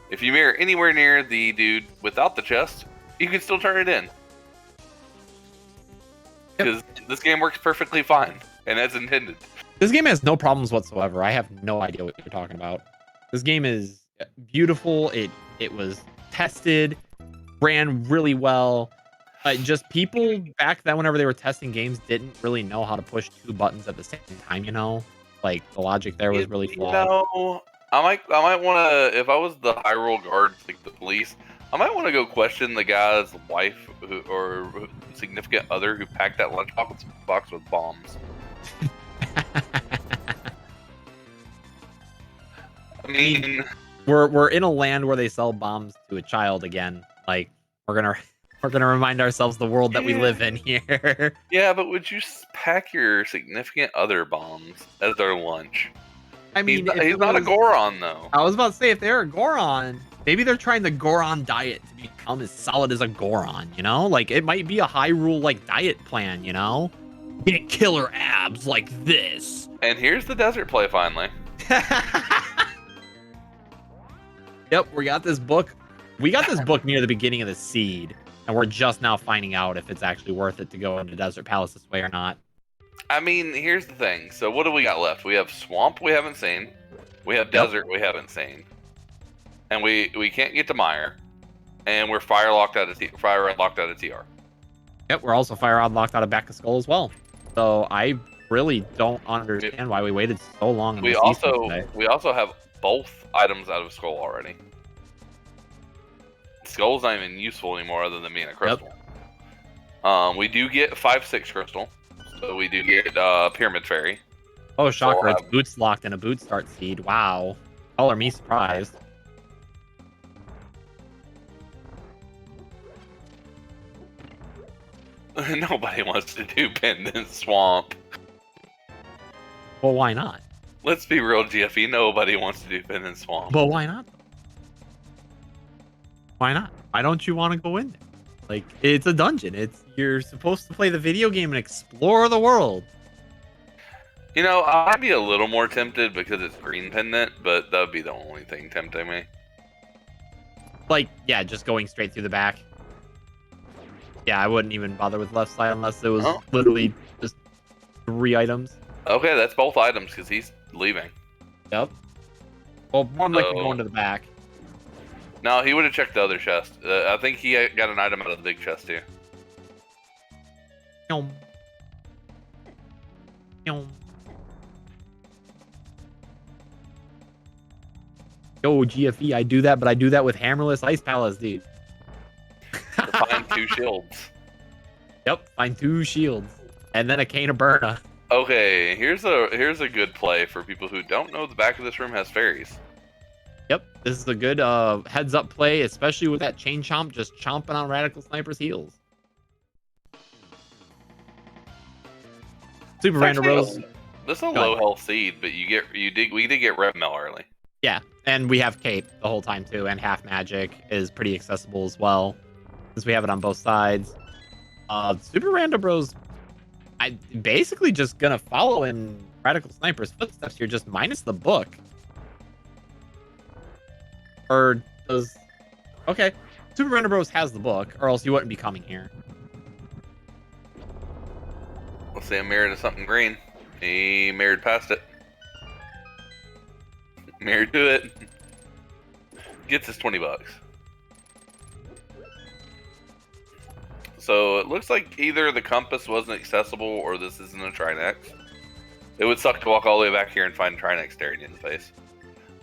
If you mirror anywhere near the dude without the chest, you can still turn it in. Because this game works perfectly fine, and as intended. This game has no problems whatsoever. I have no idea what you're talking about. This game is beautiful. It was tested, ran really well. Just people back then, whenever they were testing games, didn't really know how to push 2 buttons at the same time, you know? Like, the logic there was really flawed. No, I might want to, if I was the Hyrule guards, like the police, I might want to go question the guy's wife or significant other who packed that lunchbox with bombs. I mean, we're in a land where they sell bombs to a child again. Like, we're gonna remind ourselves the world that we live in here. Yeah, but would you pack your significant other bombs as their lunch? I mean, he's not a Goron, though. I was about to say, if they're a Goron, maybe they're trying the Goron diet to become as solid as a Goron, you know? Like, it might be a Hyrule, like, diet plan, you know? Get killer abs like this. And here's the desert play, finally. Yep, we got this book. We got this book near the beginning of the seed, and we're just now finding out if it's actually worth it to go into Desert Palace this way or not. I mean, here's the thing. So what do we got left? We have swamp we haven't seen. We have desert we haven't seen. And we can't get to Mire. And we're fire locked out of TR. Yep, we're also fire unlocked out of Back of Skull as well. So I really don't understand why we waited so long. We also have both items out of Skull already. Skull's not even useful anymore other than being a crystal. Yep. We do get 5/6 crystal. So we do get Pyramid Fairy. Oh, shocker. It's boots locked in a boot start seed. Wow. Color me surprised. Nobody wants to do Pendant Swamp. Well, why not? Let's be real, GFE. Nobody wants to do Pendant Swamp. But why not? Why not? Why don't you want to go in there? Like, it's a dungeon. You're supposed to play the video game and explore the world. You know, I'd be a little more tempted because it's green pendant, but that would be the only thing tempting me. Like, yeah, just going straight through the back. Yeah, I wouldn't even bother with left side unless it was literally just 3 items. Okay, that's both items because he's leaving. Yep. Well, more likely going to the back. No, he would have checked the other chest. I think he got an item out of the big chest too. Yum. Yum. Yo, GFE, I do that, but I do that with hammerless Ice Palace, dude. Find 2 shields. Yep, find 2 shields. And then a Cane of Burna. Okay, here's a good play for people who don't know the back of this room has fairies. Yep, this is a good heads up play, especially with that chain chomp just chomping on Radical Sniper's heels. SuperRandoBros. This is a low health seed, but we did get Red Mail early. Yeah, and we have Cape the whole time too, and Half Magic is pretty accessible as well, since we have it on both sides. SuperRandoBros, I basically just gonna follow in Radical Sniper's footsteps here, just minus the book. Or does... Okay, SuperRandoBros has the book, or else you wouldn't be coming here. Let's say a mirror to something green. He mirrored past it. Mirrored to it. Gets us $20. So it looks like either the compass wasn't accessible or this isn't a Trinex. It would suck to walk all the way back here and find Trinex staring you in the face.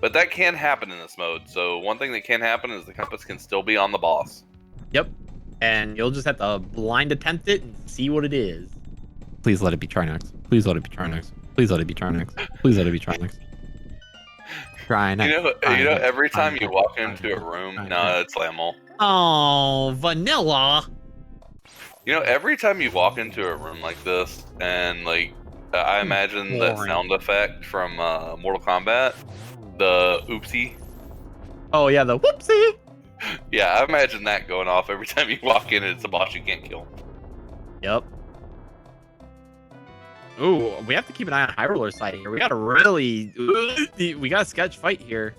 But that can happen in this mode. So one thing that can happen is the compass can still be on the boss. Yep. And you'll just have to blind attempt it and see what it is. Please let it be Trinex. Please let it be Trinex. Please let it be Trinex. Please let it be Trinex. Trinex. You know, every time you walk into a room, no, it's Lamel. Oh, vanilla. You know, every time you walk into a room like this, and like, I imagine that sound effect from Mortal Kombat, the oopsie. Oh yeah, the whoopsie. Yeah, I imagine that going off every time you walk in and it's a boss you can't kill. Yep. Ooh, we have to keep an eye on Hyruler's side here. We got a sketch fight here.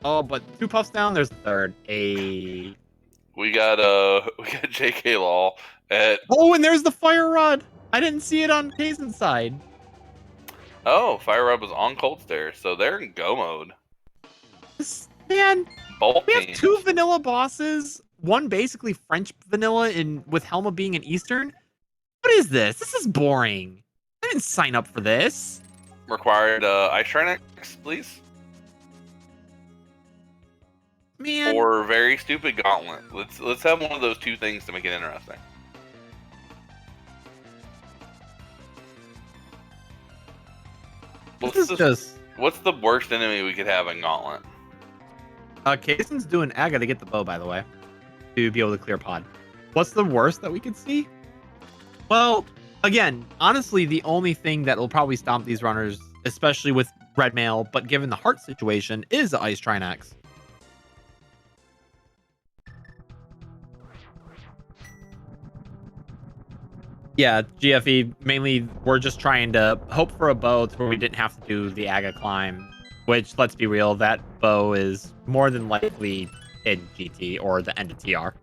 Oh, but 2 puffs down, there's the third. We got JK Law at... Oh, and there's the fire rod. I didn't see it on Kaesden's side. Oh, fire rod was on Cold Stare, so they're in go mode. Man, both we have 2 vanilla bosses. One basically French vanilla with Helma being an Eastern. What is this? This is boring. I didn't sign up for this. Required Ice Trinex, please. Man. Or very stupid gauntlet. Let's have one of those 2 things to make it interesting. What's the worst enemy we could have in Gauntlet? Kaesden's doing Aga to get the bow, by the way, to be able to clear pod. What's the worst that we could see? Well, again, honestly, the only thing that will probably stomp these runners, especially with red mail, but given the heart situation, is the Ice Trinex. Yeah, GFE, mainly we're just trying to hope for a bow to where we didn't have to do the Aga climb Which, let's be real, that bow is more than likely in GT or the end of TR.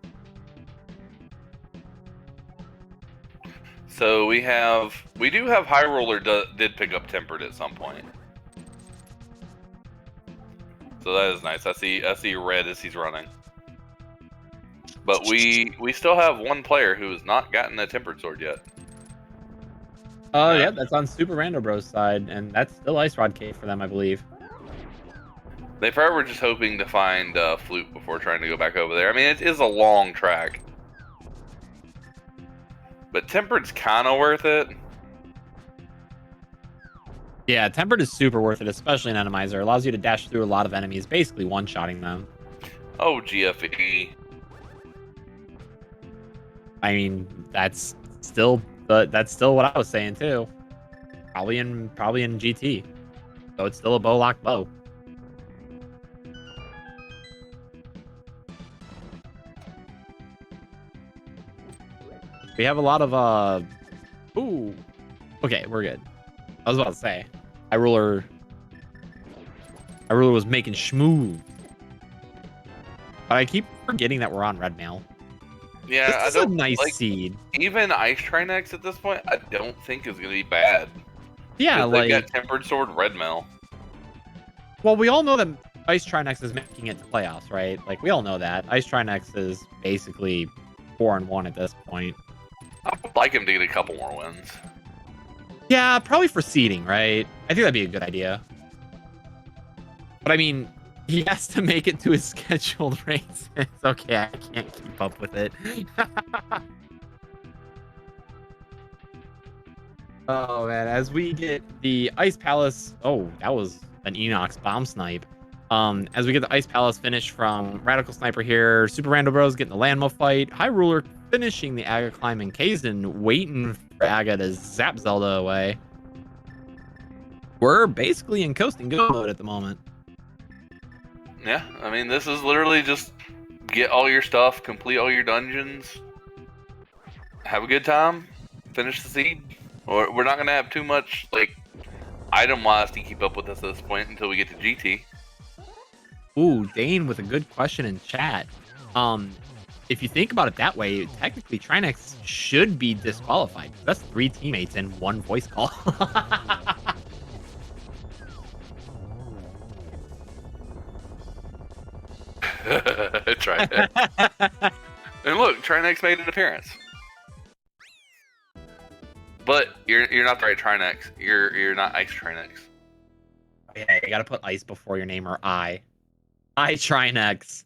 So we do have Hyruler did pick up Tempered at some point. So that is nice. I see red as he's running. But we still have one player who has not gotten a Tempered Sword yet. Yeah, that's on SuperRandoBros side, and that's still Ice Rod Cave for them, I believe. They probably were just hoping to find Flute before trying to go back over there. I mean, it is a long track. But Tempered's kind of worth it. Yeah, Tempered is super worth it, especially in Enemizer. It allows you to dash through a lot of enemies, basically one-shotting them. Oh, GFE. I mean, that's still what I was saying too. Probably in GT. So it's still a bow lock bow. We have a lot of ooh. Okay, we're good. I was about to say. Hyruler was making schmoo. But I keep forgetting that we're on red mail. Yeah, this is a nice seed. Even Ice Trinex at this point, I don't think is going to be bad. Yeah, like... They got Tempered Sword red mail. Well, we all know that Ice Trinex is making it to playoffs, right? Like, we all know that. Ice Trinex is basically 4-1 at this point. I would like him to get a couple more wins. Yeah, probably for seeding, right? I think that'd be a good idea. But I mean, he has to make it to his scheduled races. Okay, I can't keep up with it. Oh man, as we get the Ice Palace. Oh, that was an Enox bomb snipe. As we get the Ice Palace finish from Radical Sniper here, SuperRandoBros getting the Landmo fight, Hyruler finishing the Aga climb, and Kaesden waiting for Aga to zap Zelda away. We're basically in coast and go mode at the moment. Yeah, I mean, this is literally just get all your stuff, complete all your dungeons, have a good time, finish the seed. Or we're not gonna have too much like item-wise to keep up with us at this point until we get to GT. Ooh, Dane with a good question in chat. If you think about it that way, technically Trinex should be disqualified. That's 3 teammates in 1 voice call. Trinex. And look, Trinex made an appearance. But you're not the right Trinex. You're not Ice Trinex. Yeah, you gotta put ice before your name or I. Trinex.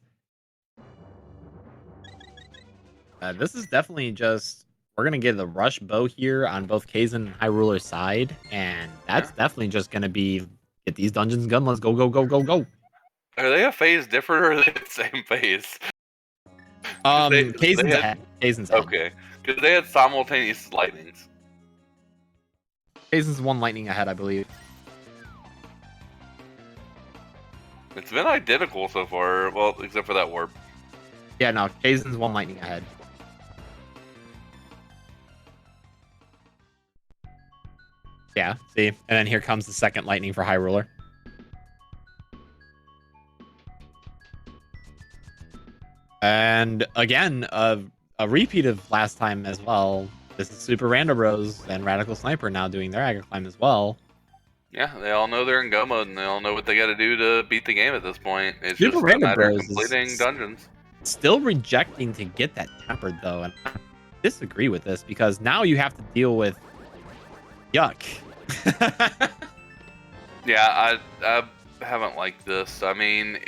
This is definitely just... We're going to get the rush bow here on both Kaesden and Hyruler's side. And that's definitely just going to be... Get these dungeons done. Let's go, go, go, go, go. Are they a phase different or are they the same phase? Kaesden's ahead. Kaesden's ahead. Okay. Because they had simultaneous lightnings. Kaesden's 1 lightning ahead, I believe. It's been identical so far. Well, except for that warp. Yeah, no. Kaesden's 1 lightning ahead. Yeah, see? And then here comes the 2nd lightning for Hyruler. And again, a repeat of last time as well. This is SuperRandoBros and Radical Sniper now doing their Aga climb as well. Yeah, they all know they're in go mode and they all know what they got to do to beat the game at this point. It's Super just a matter of Bros completing dungeons. Still rejecting to get that tempered though, and I disagree with this because now you have to deal with yuck. Yeah, I haven't liked this. I mean,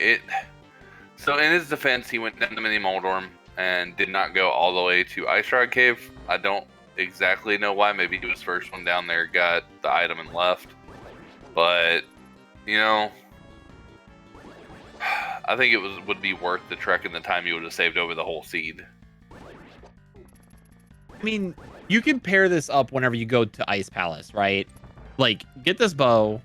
So in his defense, he went down to Mini Moldorm and did not go all the way to Ice Rod Cave. I don't exactly know why. Maybe he was first one down there, got the item and left. But, you know, I think it would be worth the trek and the time you would have saved over the whole seed. I mean, you can pair this up whenever you go to Ice Palace, right? Like, get this bow,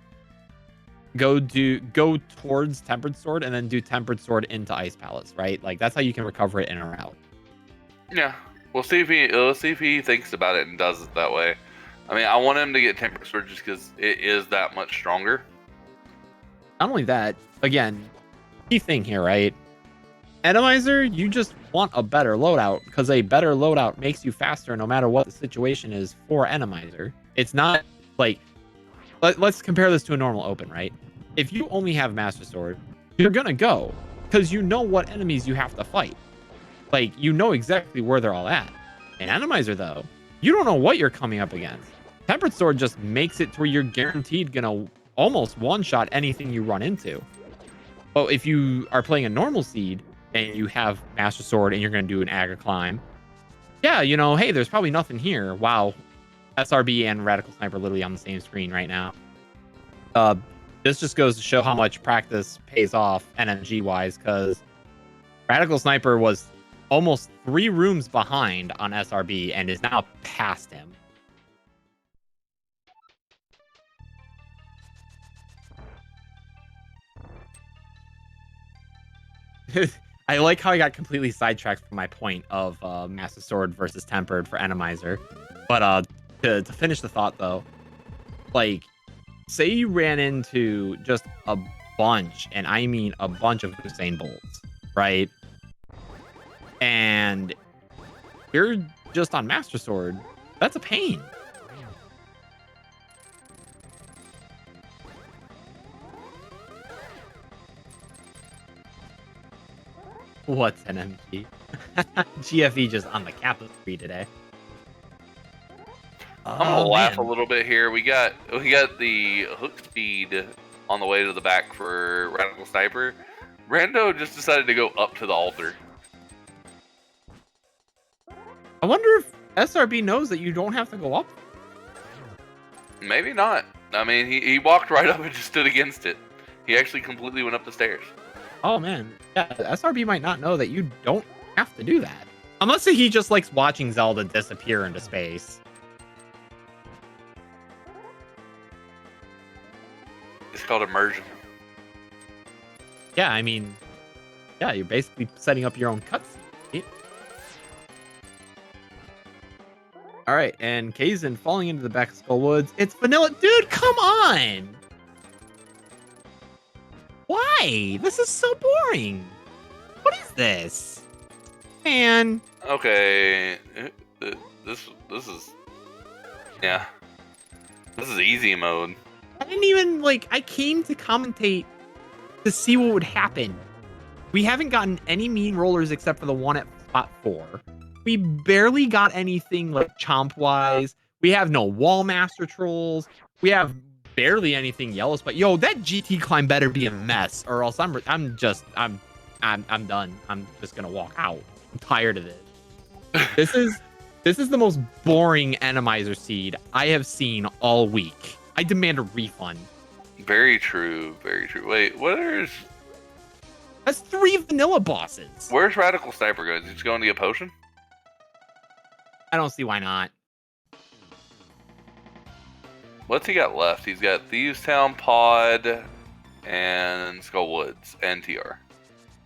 go towards Tempered Sword, and then do Tempered Sword into Ice Palace, right? Like, that's how you can recover it in or out. Yeah, we'll see if he thinks about it and does it that way. I mean, I want him to get Tempered Sword just because it is that much stronger. Not only that, again, key thing here, right? Atomizer, you just want a better loadout because a better loadout makes you faster no matter what the situation is for Atomizer. It's not like, let's compare this to a normal open, right? If you only have Master Sword, you're going to go because you know what enemies you have to fight. Like, you know exactly where they're all at. In Atomizer, though, you don't know what you're coming up against. Tempered Sword just makes it to where you're guaranteed going to almost one-shot anything you run into. But if you are playing a normal seed and you have Master Sword and you're going to do an Agra climb, yeah, you know, hey, there's probably nothing here. Wow, SRB and Radical Sniper literally on the same screen right now. This just goes to show how much practice pays off NMG-wise, because Radical Sniper was almost 3 rooms behind on SRB and is now past him. I like how I got completely sidetracked from my point of Master Sword versus Tempered for Atomizer. But to finish the thought, though, like, say you ran into just a bunch, and I mean a bunch of Usain Bolts, right? And you're just on Master Sword. That's a pain. What's an MG? GFE just on the cap of 3 today. I'm gonna laugh a little bit here. We got the hook speed on the way to the back for Radical Sniper. Rando just decided to go up to the altar. I wonder if SRB knows that you don't have to go up. Maybe not. I mean, he walked right up and just stood against it. He actually completely went up the stairs. Oh man, yeah, SRB might not know that you don't have to do that. Unless he just likes watching Zelda disappear into space. It's called immersion. Yeah, I mean, yeah, you're basically setting up your own cutscene. Right? All right, and Kaesden falling into the back of Skull Woods. It's vanilla. Dude, come on! Why? This is so boring. What is this? Man. Okay. This is... Yeah. This is easy mode. I didn't even, like, I came to commentate to see what would happen. We haven't gotten any mean rollers except for the one at spot 4. We barely got anything, like, chomp-wise. We have no wall master trolls. We have barely anything yellows, but yo, that GT climb better be a mess, or else I'm done. I'm just gonna walk out. I'm tired of it. This is the most boring Atomizer seed I have seen all week. I demand a refund. Very true. Very true. Wait, That's 3 vanilla bosses. Where's Radical Sniper going? Is he just going to get a potion? I don't see why not. What's he got left? He's got Thieves Town, Pod, and Skull Woods, and TR.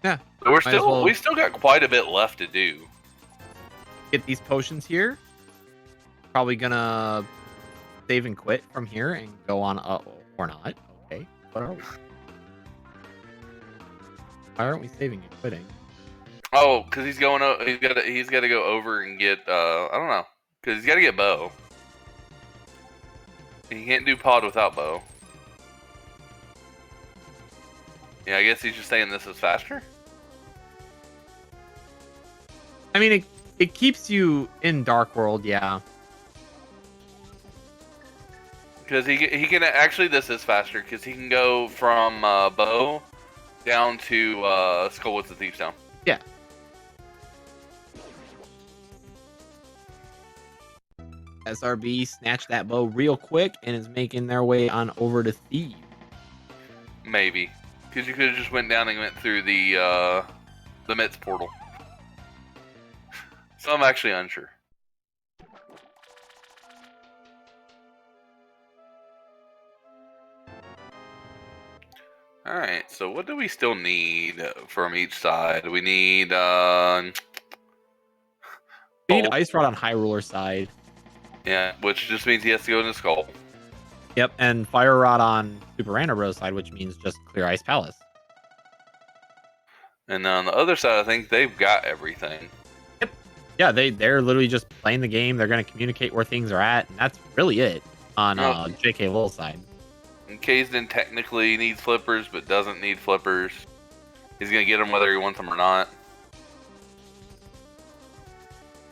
Yeah. So we still got quite a bit left to do. Get these potions here. Probably gonna save and quit from here and go on or not. Okay. What are we? Why aren't we saving and quitting? Oh, because he's going. He's got to go over and get. I don't know. Because he's got to get bow. He can't do pod without bow. Yeah, I guess he's just saying this is faster. I mean, it keeps you in Dark World, yeah. Because he can actually, this is faster because he can go from bow down to Skull Woods and Thieves Town. Yeah. SRB snatched that bow real quick and is making their way on over to Thieves. Maybe. Because you could have just went down and went through the Mitts portal. So I'm actually unsure. Alright, so what do we still need from each side? We need We need Ice Rod on Hyruler side. yeah, which just means he has to go into Skull. Yep, and Fire Rod on SuperRandoBros side, which means just clear Ice Palace. And then on the other side, I think they've got everything. Yep. Yeah, they're literally just playing the game. They're going to communicate where things are at, and that's really it on JK Lowell's side. And Kaesden technically needs flippers, but doesn't need flippers. He's going to get them whether he wants them or not.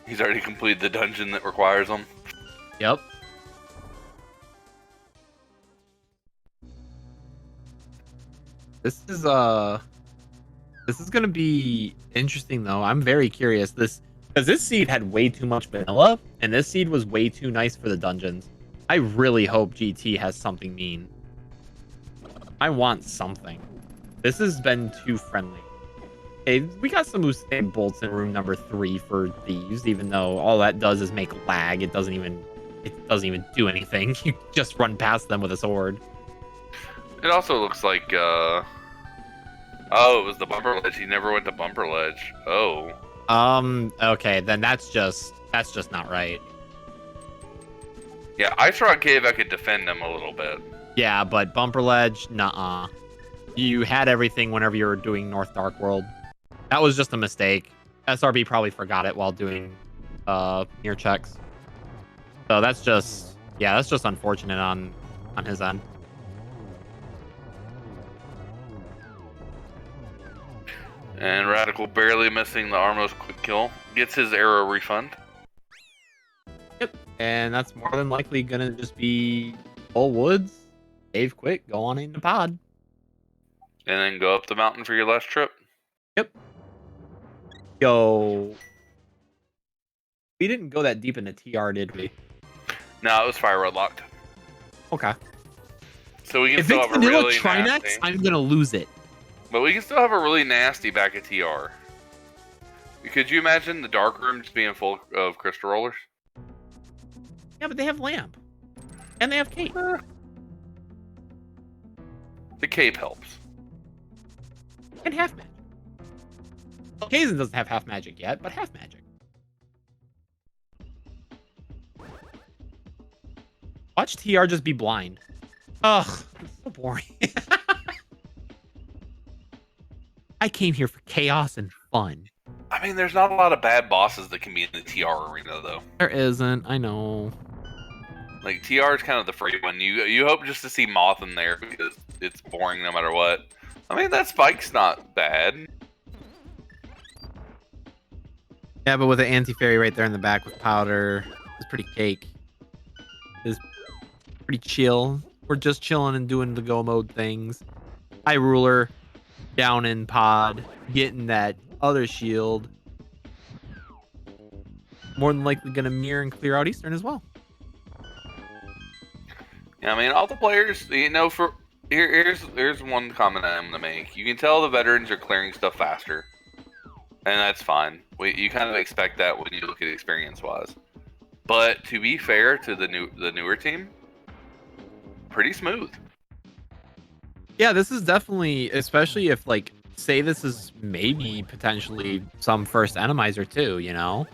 He's already completed the dungeon that requires them. Yep. This is gonna be interesting though. I'm very curious. Because this seed had way too much vanilla, and this seed was way too nice for the dungeons. I really hope GT has something mean. I want something. This has been too friendly. Okay, we got some Usain bolts in room number 3 for thieves, even though all that does is make lag. It doesn't even do anything. You just run past them with a sword. It also looks like, oh, it was the bumper ledge. He never went to bumper ledge. Oh. Okay, then that's just not right. Yeah, Ice Rock Cave, I could defend him a little bit. Yeah, but bumper ledge, nuh-uh. You had everything whenever you were doing North Dark World. That was just a mistake. SRB probably forgot it while doing near checks. So that's just unfortunate on his end. And Radical barely missing the Armos quick kill. Gets his arrow refund. Yep. And that's more than likely gonna just be full woods. Save quick, go on into pod. And then go up the mountain for your last trip. Yep. Yo. We didn't go that deep into TR, did we? No, it was fire road locked. Okay. So we can if still it's have a vanilla really Trinex, nasty. I'm gonna lose it. But we can still have a really nasty back at TR. Could you imagine the dark room just being full of crystal rollers? Yeah, but they have lamp. And they have cape. The cape helps. And half magic. Well, Kaesden doesn't have half magic yet, but half magic. Watch TR just be blind. Ugh, it's so boring. I came here for chaos and fun. I mean, there's not a lot of bad bosses that can be in the TR arena, though. There isn't, I know. Like, TR is kind of the free one. You hope just to see Moth in there because it's boring no matter what. I mean, that spike's not bad. Yeah, but with the anti-fairy right there in the back with powder, it's pretty cake. It's pretty chill. We're just chilling and doing the go mode things. Hyruler down in pod, getting that other shield. More than likely gonna mirror and clear out Eastern as well. Yeah, I mean, all the players, you know, here's one comment I'm gonna make. You can tell the veterans are clearing stuff faster, and that's fine. You kind of expect that when you look at experience-wise. But to be fair to the newer team, pretty smooth. Yeah, this is definitely, especially if, like, say this is maybe potentially some first enemizer too, you know?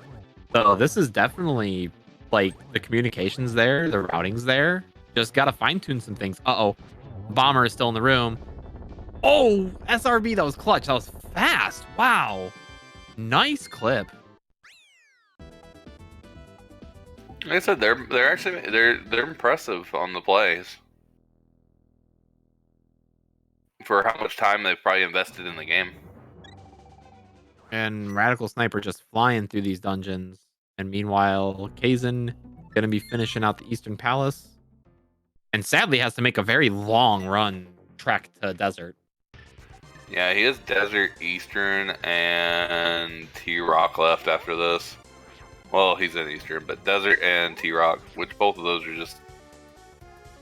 So this is definitely, like, the communication's there, the routing's there. Just gotta fine-tune some things. Uh-oh. Bomber is still in the room. Oh, SRB, that was clutch. That was fast. Wow. Nice clip. Like I said, they're actually impressive on the plays. For how much time they've probably invested in the game. And Radical Sniper just flying through these dungeons. And meanwhile, Kaesden gonna be finishing out the Eastern Palace. And sadly has to make a very long run trek to Desert. Yeah, he has Desert, Eastern, and T-Rock left after this. Well, he's in Eastern, but Desert and T-Rock, which both of those are just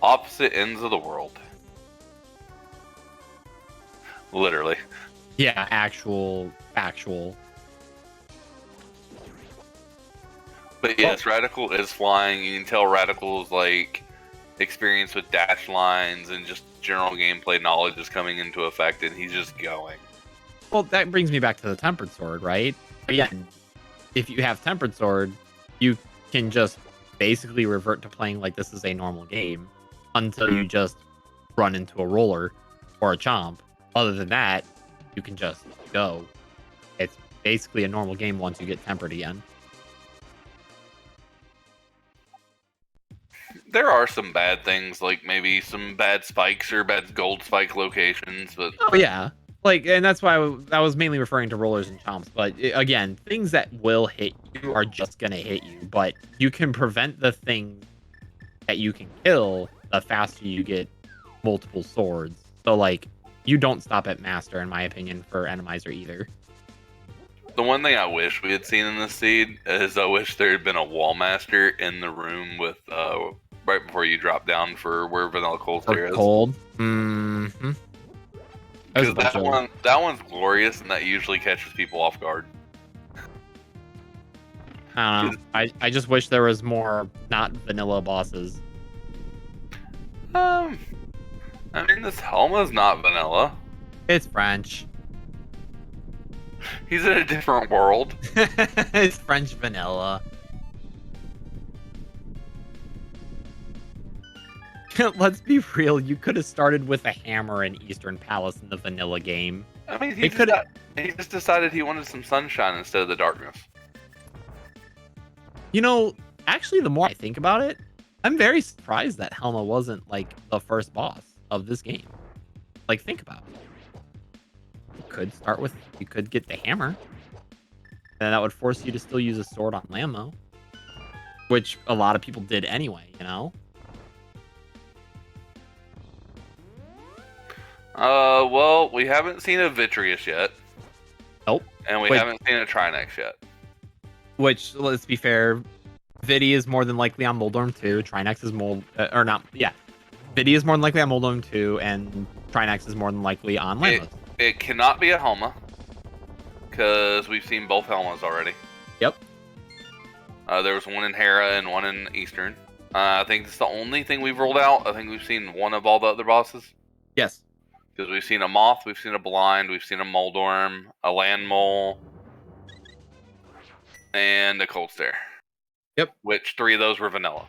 opposite ends of the world. Literally. Yeah, actual. But yes, Radical is flying. You can tell Radical's like experience with dash lines and just general gameplay knowledge is coming into effect, and he's just going. Well, that brings me back to the Tempered Sword, right? Again, if you have Tempered Sword, you can just basically revert to playing like this is a normal game. until you just run into a roller or a chomp. Other than that, you can just go. It's basically a normal game once you get tempered again. There are some bad things, like maybe some bad spikes or bad gold spike locations, but Oh yeah, like, and that's why I was mainly referring to rollers and chomps. But again, things that will hit you are just gonna hit you. But you can prevent the thing that you can kill the faster you get multiple swords. So like, you don't stop at master, in my opinion, for Enemizer either. the one thing I wish we had seen in this seed is I wish there had been a wall master in the room with right before you drop down for where Vanilla Cold Stare is. Cold. Mm-hmm. Because that one's glorious, and that usually catches people off guard. I don't know. I just wish there was more not vanilla bosses. I mean, this Helma's not vanilla. It's French. He's in a different world. It's French vanilla. Let's be real. You could have started with a hammer in Eastern Palace in the vanilla game. I mean, he just decided he wanted some sunshine instead of the darkness. You know, actually, the more I think about it, I'm very surprised that Helma wasn't like the first boss of this game. Like, think about it. You could get the hammer, and that would force you to still use a sword on Lammo, which a lot of people did anyway, you know? Well, we haven't seen a Vitreous yet. Nope. And we haven't seen a Trinex yet. Which, let's be fair, Vidi is more than likely on Moldorm 2. Trinex is Vidi is more than likely on Moldorm 2, and Trinex is more than likely on Lamos. It cannot be a Helma, because we've seen both Helmas already. Yep. There was one in Hera and one in Eastern. I think it's the only thing we've rolled out. I think we've seen one of all the other bosses. Yes. Because we've seen a Moth, we've seen a Blind, we've seen a Moldorm, a Land Mole, and a Cold Stare. Yep. Which 3 of those were vanilla.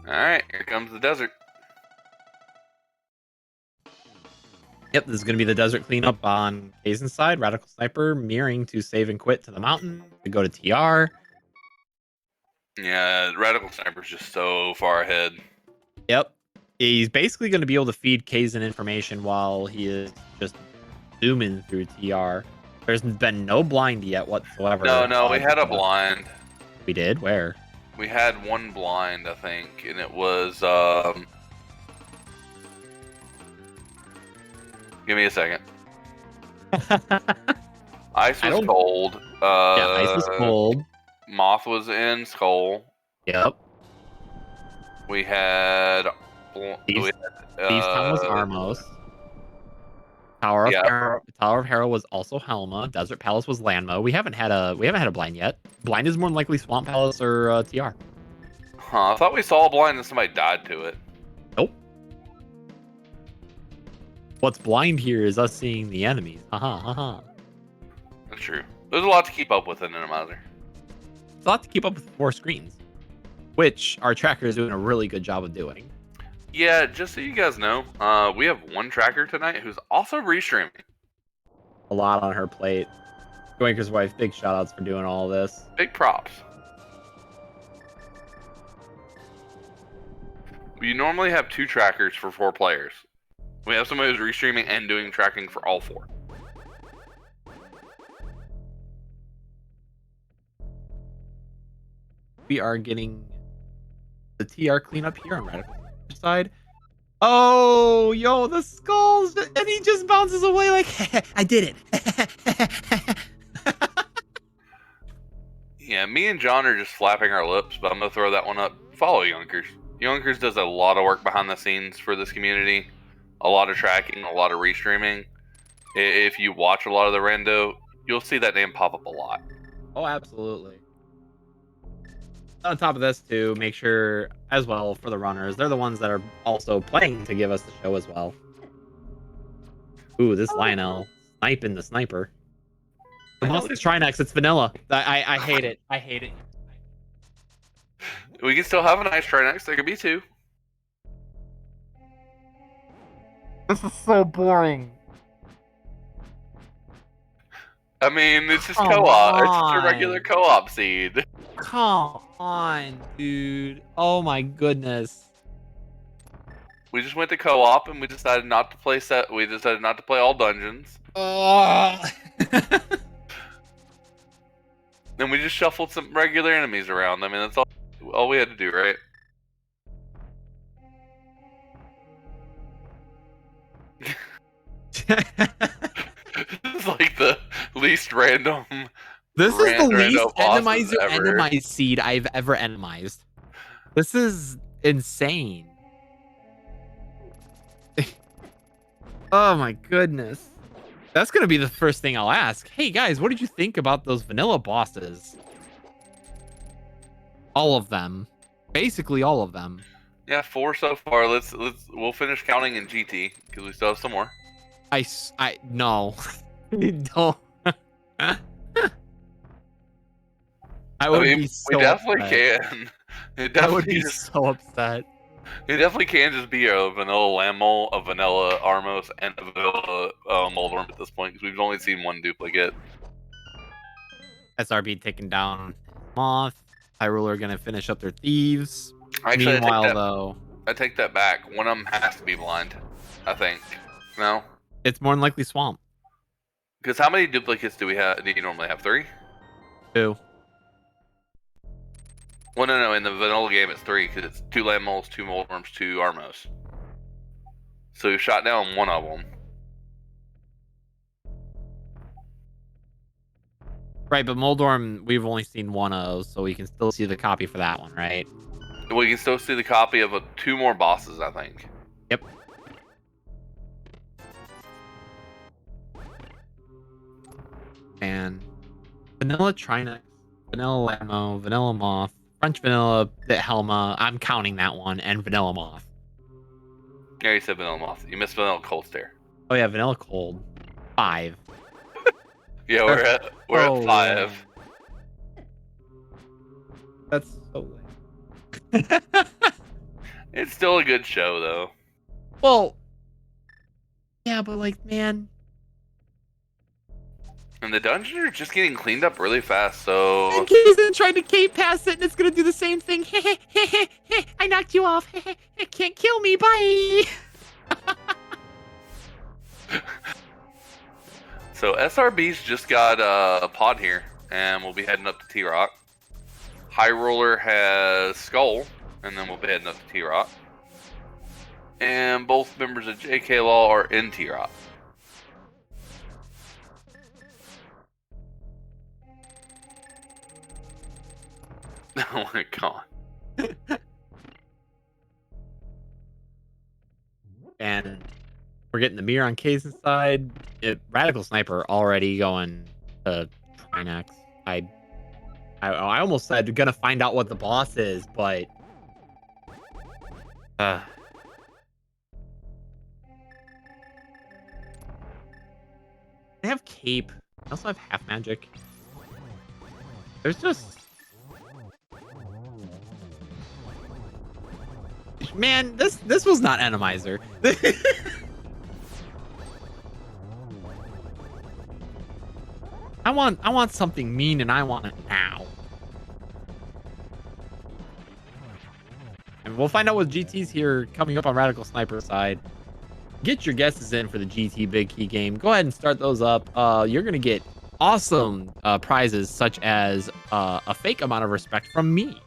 Alright, here comes the desert. Yep, this is going to be the desert cleanup on Kaesden's side. Radical Sniper mirroring to save and quit to the mountain to go to TR. Yeah, Radical Sniper's just so far ahead. Yep. He's basically going to be able to feed Kaesden information while he is just zooming through TR. There's been no blind yet whatsoever. No, we had a blind. We did? Where? We had one blind, I think, and it was, give me a second. Ice was cold. Yeah, Ice was cold. Moth was in Skull. Yep. We had... Thieves Town was Armos. Tower of Hera was also Helma. Desert Palace was Lanmo. We haven't had a blind yet. Blind is more than likely Swamp Palace or TR. Huh, I thought we saw a blind and somebody died to it. Nope. What's blind here is us seeing the enemies. Haha. That's true. There's a lot to keep up with in Animizer. It's a lot to keep up with 4 screens, which our tracker is doing a really good job of doing. Yeah, just so you guys know, we have one tracker tonight who's also restreaming. A lot on her plate. Goinker's wife, big shout outs for doing all this. Big props. We normally have 2 trackers for 4 players. We have somebody who's restreaming and doing tracking for all 4. We are getting the TR cleanup here on Radical side. Oh, yo, the skulls, and he just bounces away like, I did it. Yeah, me and John are just flapping our lips, but I'm going to throw that one up. Follow Yonkers. Yonkers does a lot of work behind the scenes for this community. A lot of tracking, a lot of restreaming. If you watch a lot of the rando, you'll see that name pop up a lot. Oh, absolutely. On top of this, too, make sure, as well, for the runners, they're the ones that are also playing to give us the show as well. Ooh, this Lionel sniping the sniper. The boss is Trinex. It's vanilla. I hate it. I hate it. We can still have a nice Trinex. There could be 2. This is so boring. I mean, it's just Come co-op. It's just a on. regular co-op seed. Come on, dude. Oh my goodness. We just went to co-op and we decided not to play We decided not to play all dungeons. And we just shuffled some regular enemies around. I mean, that's all we had to do, right? This is like the least random. This is the least bosses endomized seed I've ever endomized. This is insane. Oh my goodness. That's gonna be the first thing I'll ask. Hey guys, what did you think about those vanilla bosses? All of them. Basically all of them. Yeah, 4 so far. We'll finish counting in GT because we still have some more. No. Don't. I would be so we definitely upset. can. I would be so upset. It definitely can just be a vanilla Lamol, a vanilla Armos, and a vanilla Moldorm at this point because we've only seen one duplicate. SRB taking down Moth. Hyruler gonna finish up their thieves. Actually, Meanwhile, I take that back. One of them has to be blind. I think. No. It's more than likely Swamp. Because how many duplicates do we have? Do you normally have 3? 2. Well, no. In the vanilla game, it's 3 because it's 2 Lamols, 2 Moldorms, 2 Armos. So we've shot down one of them. Right, but Moldorm, we've only seen one of, so we can still see the copy for that one, right? We can still see the copy of 2 more bosses, I think. Yep. And vanilla Trinex, vanilla Lamo, vanilla Moth, French vanilla Helma. I'm counting that one, and vanilla Moth. Yeah, you said vanilla Moth. You missed vanilla Cold Stare. Oh yeah, vanilla Cold. 5. Yeah, we're at 5. Man. That's so lame. It's still a good show, though. Well, yeah, but like, man. And the dungeons are just getting cleaned up really fast, so... And Kaesden tried to cape past it, and it's gonna do the same thing. I knocked you off. Can't kill me. Bye. So SRB's just got a pod here, and we'll be heading up to T-Rock. Hyruler has Skull, and then we'll be heading up to T-Rock. And both members of JK Law are in T-Rock. Oh my god. And we're getting the mirror on Kaesden's side. Radical Sniper already going to Trinex. I almost said we're gonna find out what the boss is, but I have cape. I also have half magic. There's just, man, this was not Enemizer. I want something mean, and I want it now. And we'll find out what GT's here coming up on Radical Sniper side. Get your guesses in for the GT Big Key game. Go ahead and start those up. You're gonna get awesome prizes such as a fake amount of respect from me,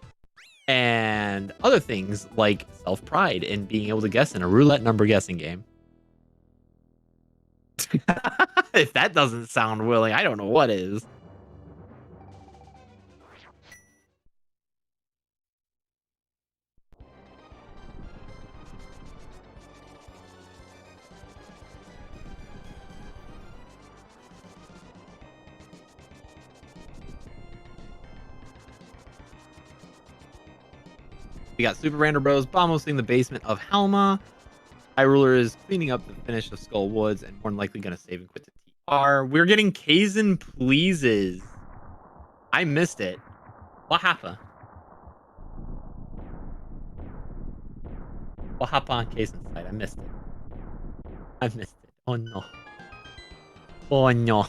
and other things like self-pride in being able to guess in a roulette number guessing game. If that doesn't sound willing, I don't know what is. We got SuperRandoBros bomb hosting the basement of Helma. Hyruler is cleaning up the finish of Skull Woods and more than likely going to save and quit the We're getting Kaesden pleases. I missed it. What happened? What happened on Kaesden's side? I missed it. I missed it. Oh no. Oh no.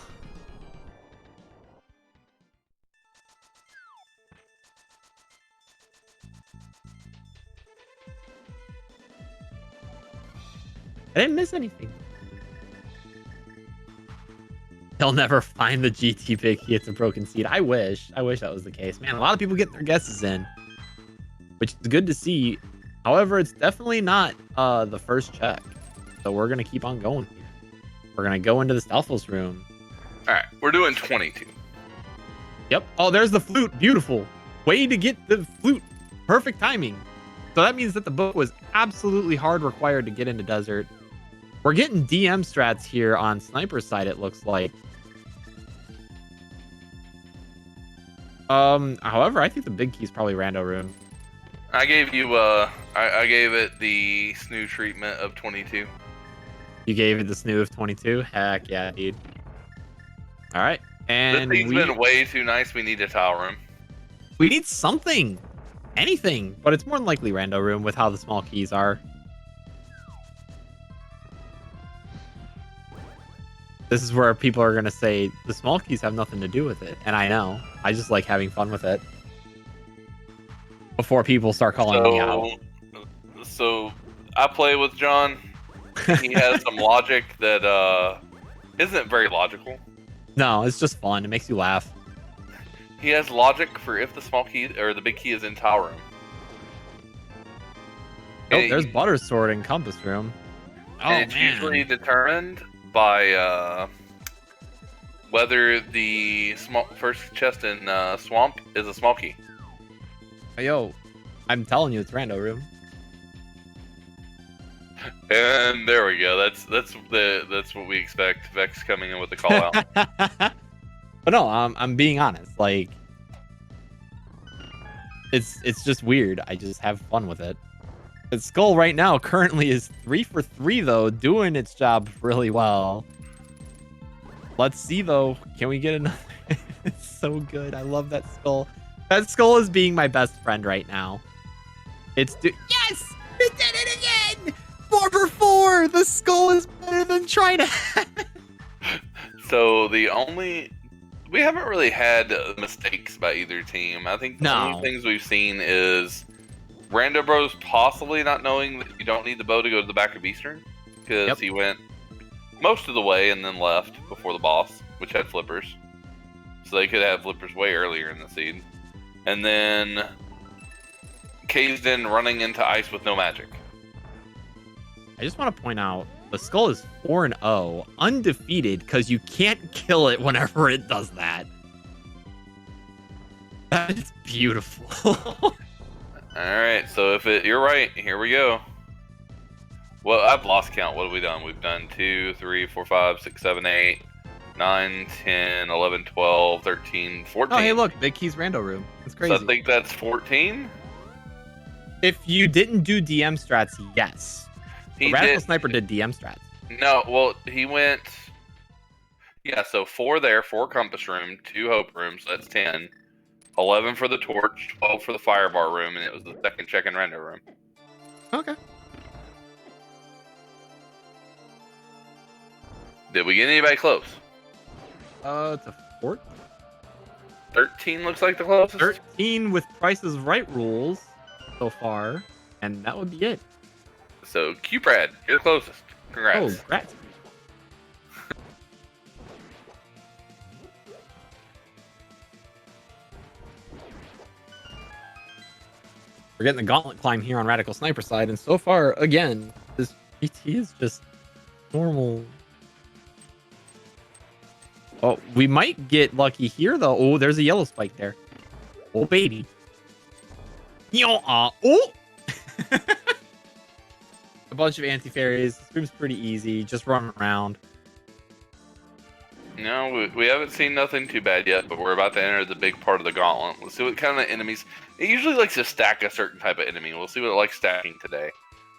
I didn't miss anything. He'll never find the GT pick. He hits a broken seed. I wish. I wish that was the case. Man, a lot of people getting their guesses in, which is good to see. However, it's definitely not the first check. So we're going to keep on going here. We're going to go into the Stealthos room. All right, we're doing 22. Yep. Oh, there's the flute. Beautiful. Way to get the flute. Perfect timing. So that means that the book was absolutely hard required to get into Desert. We're getting DM strats here on Sniper's side, it looks like. However, I think the big key is probably Rando Room. I gave you I gave it the snoo treatment of 22. You gave it the snoo of 22? Heck yeah, dude. All right. And this thing's been way too nice. We need a tile room. We need something. Anything. But it's more than likely Rando Room with how the small keys are. This is where people are going to say the small keys have nothing to do with it. And I know. I just like having fun with it. Before people start calling me out. So I play with John. He has some logic that isn't very logical. No, it's just fun. It makes you laugh. He has logic for if the small key or the big key is in tile room. Oh, there's Butter Sword in Compass Room. Oh, and it's usually determined by whether the first chest in Swamp is a small key. Yo, I'm telling you, it's Rando Room. And there we go. That's what we expect. Vex coming in with the call out. But no, I'm being honest. Like, it's just weird. I just have fun with it. Its skull right now currently is 3 for 3 though, doing its job really well. Let's see though. Can we get another? It's so good. I love that skull. That skull is being my best friend right now. Yes, we did it again. 4 for 4. The skull is better than Trident. So we haven't really had mistakes by either team. I think the only things we've seen is RandoBros possibly not knowing that you don't need the bow to go to the back of Eastern, because he went most of the way and then left before the boss, which had flippers. So they could have flippers way earlier in the seed. And then Kaesden running into ice with no magic. I just want to point out the skull is 4-0, undefeated, because you can't kill it whenever it does that. That is beautiful. Alright, so you're right, here we go. Well, I've lost count. What have we done? We've done 2, 3, 4, 5, 6, 7, 8, 9, 10, 11, 12, 13, 14. Oh, hey, look, Big Key's Rando Room. That's crazy. So I think that's 14? If you didn't do DM strats, yes. Radical Sniper did DM strats. No, well, he went... Yeah, so 4 there, 4 Compass Room, 2 Hope Rooms, so that's 10. 11 for the Torch, 12 for the Firebar Room, and it was the second check-in Rando Room. Okay. Did we get anybody close? It's a 14. 13 looks like the closest. 13 with Price's Right rules so far, and that would be it. So, Q-Prad, you're the closest. Congrats. Oh, congrats. We're getting the gauntlet climb here on Radical Sniper side, and so far, again, this GT is just normal. Oh, we might get lucky here, though. Oh, there's a yellow spike there. Oh, baby. Oh! A bunch of anti-fairies. This room's pretty easy. Just run around. No, we haven't seen nothing too bad yet, but we're about to enter the big part of the gauntlet. Let's see what kind of enemies... It usually likes to stack a certain type of enemy. We'll see what it likes stacking today.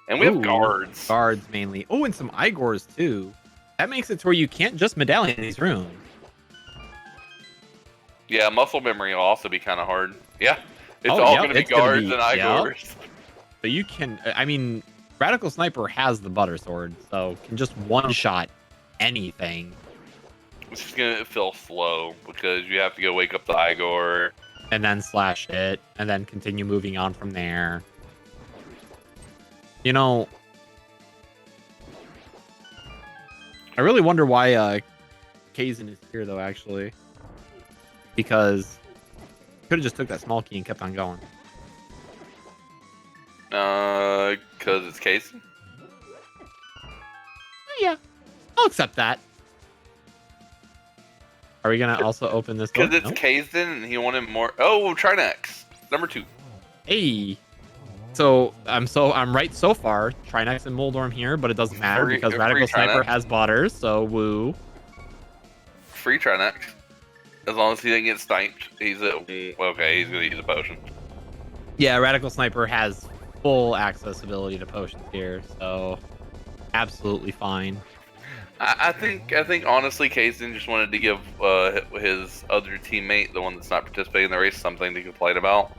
And we have guards. Guards, mainly. Oh, and some Igors, too. That makes it to where you can't just medallion these rooms. Yeah, muscle memory will also be kind of hard. Yeah, it's Oh, all yep, going to be it's gonna guards be- and yep. Igors. But you can, I mean, Radical Sniper has the butter sword, so can just one-shot anything. It's just going to feel slow because you have to go wake up the Igor. And then slash it, and then continue moving on from there. You know, I really wonder why Kaesden is here, though, actually. Because could have just took that small key and kept on going. Because it's Kaesden? Yeah, I'll accept that. Are we gonna also open this door? Because it's Kaesden and he wanted more. Oh, Trinex, number 2. Hey, so I'm right so far. Trinex and Moldorm here, but it doesn't matter because Radical Sniper has butters. So woo. Free Trinex. As long as he didn't get sniped, he's okay. He's gonna use a potion. Yeah, Radical Sniper has full accessibility to potions here, so absolutely fine. I think honestly, Kaesden just wanted to give his other teammate, the one that's not participating in the race, something to complain about.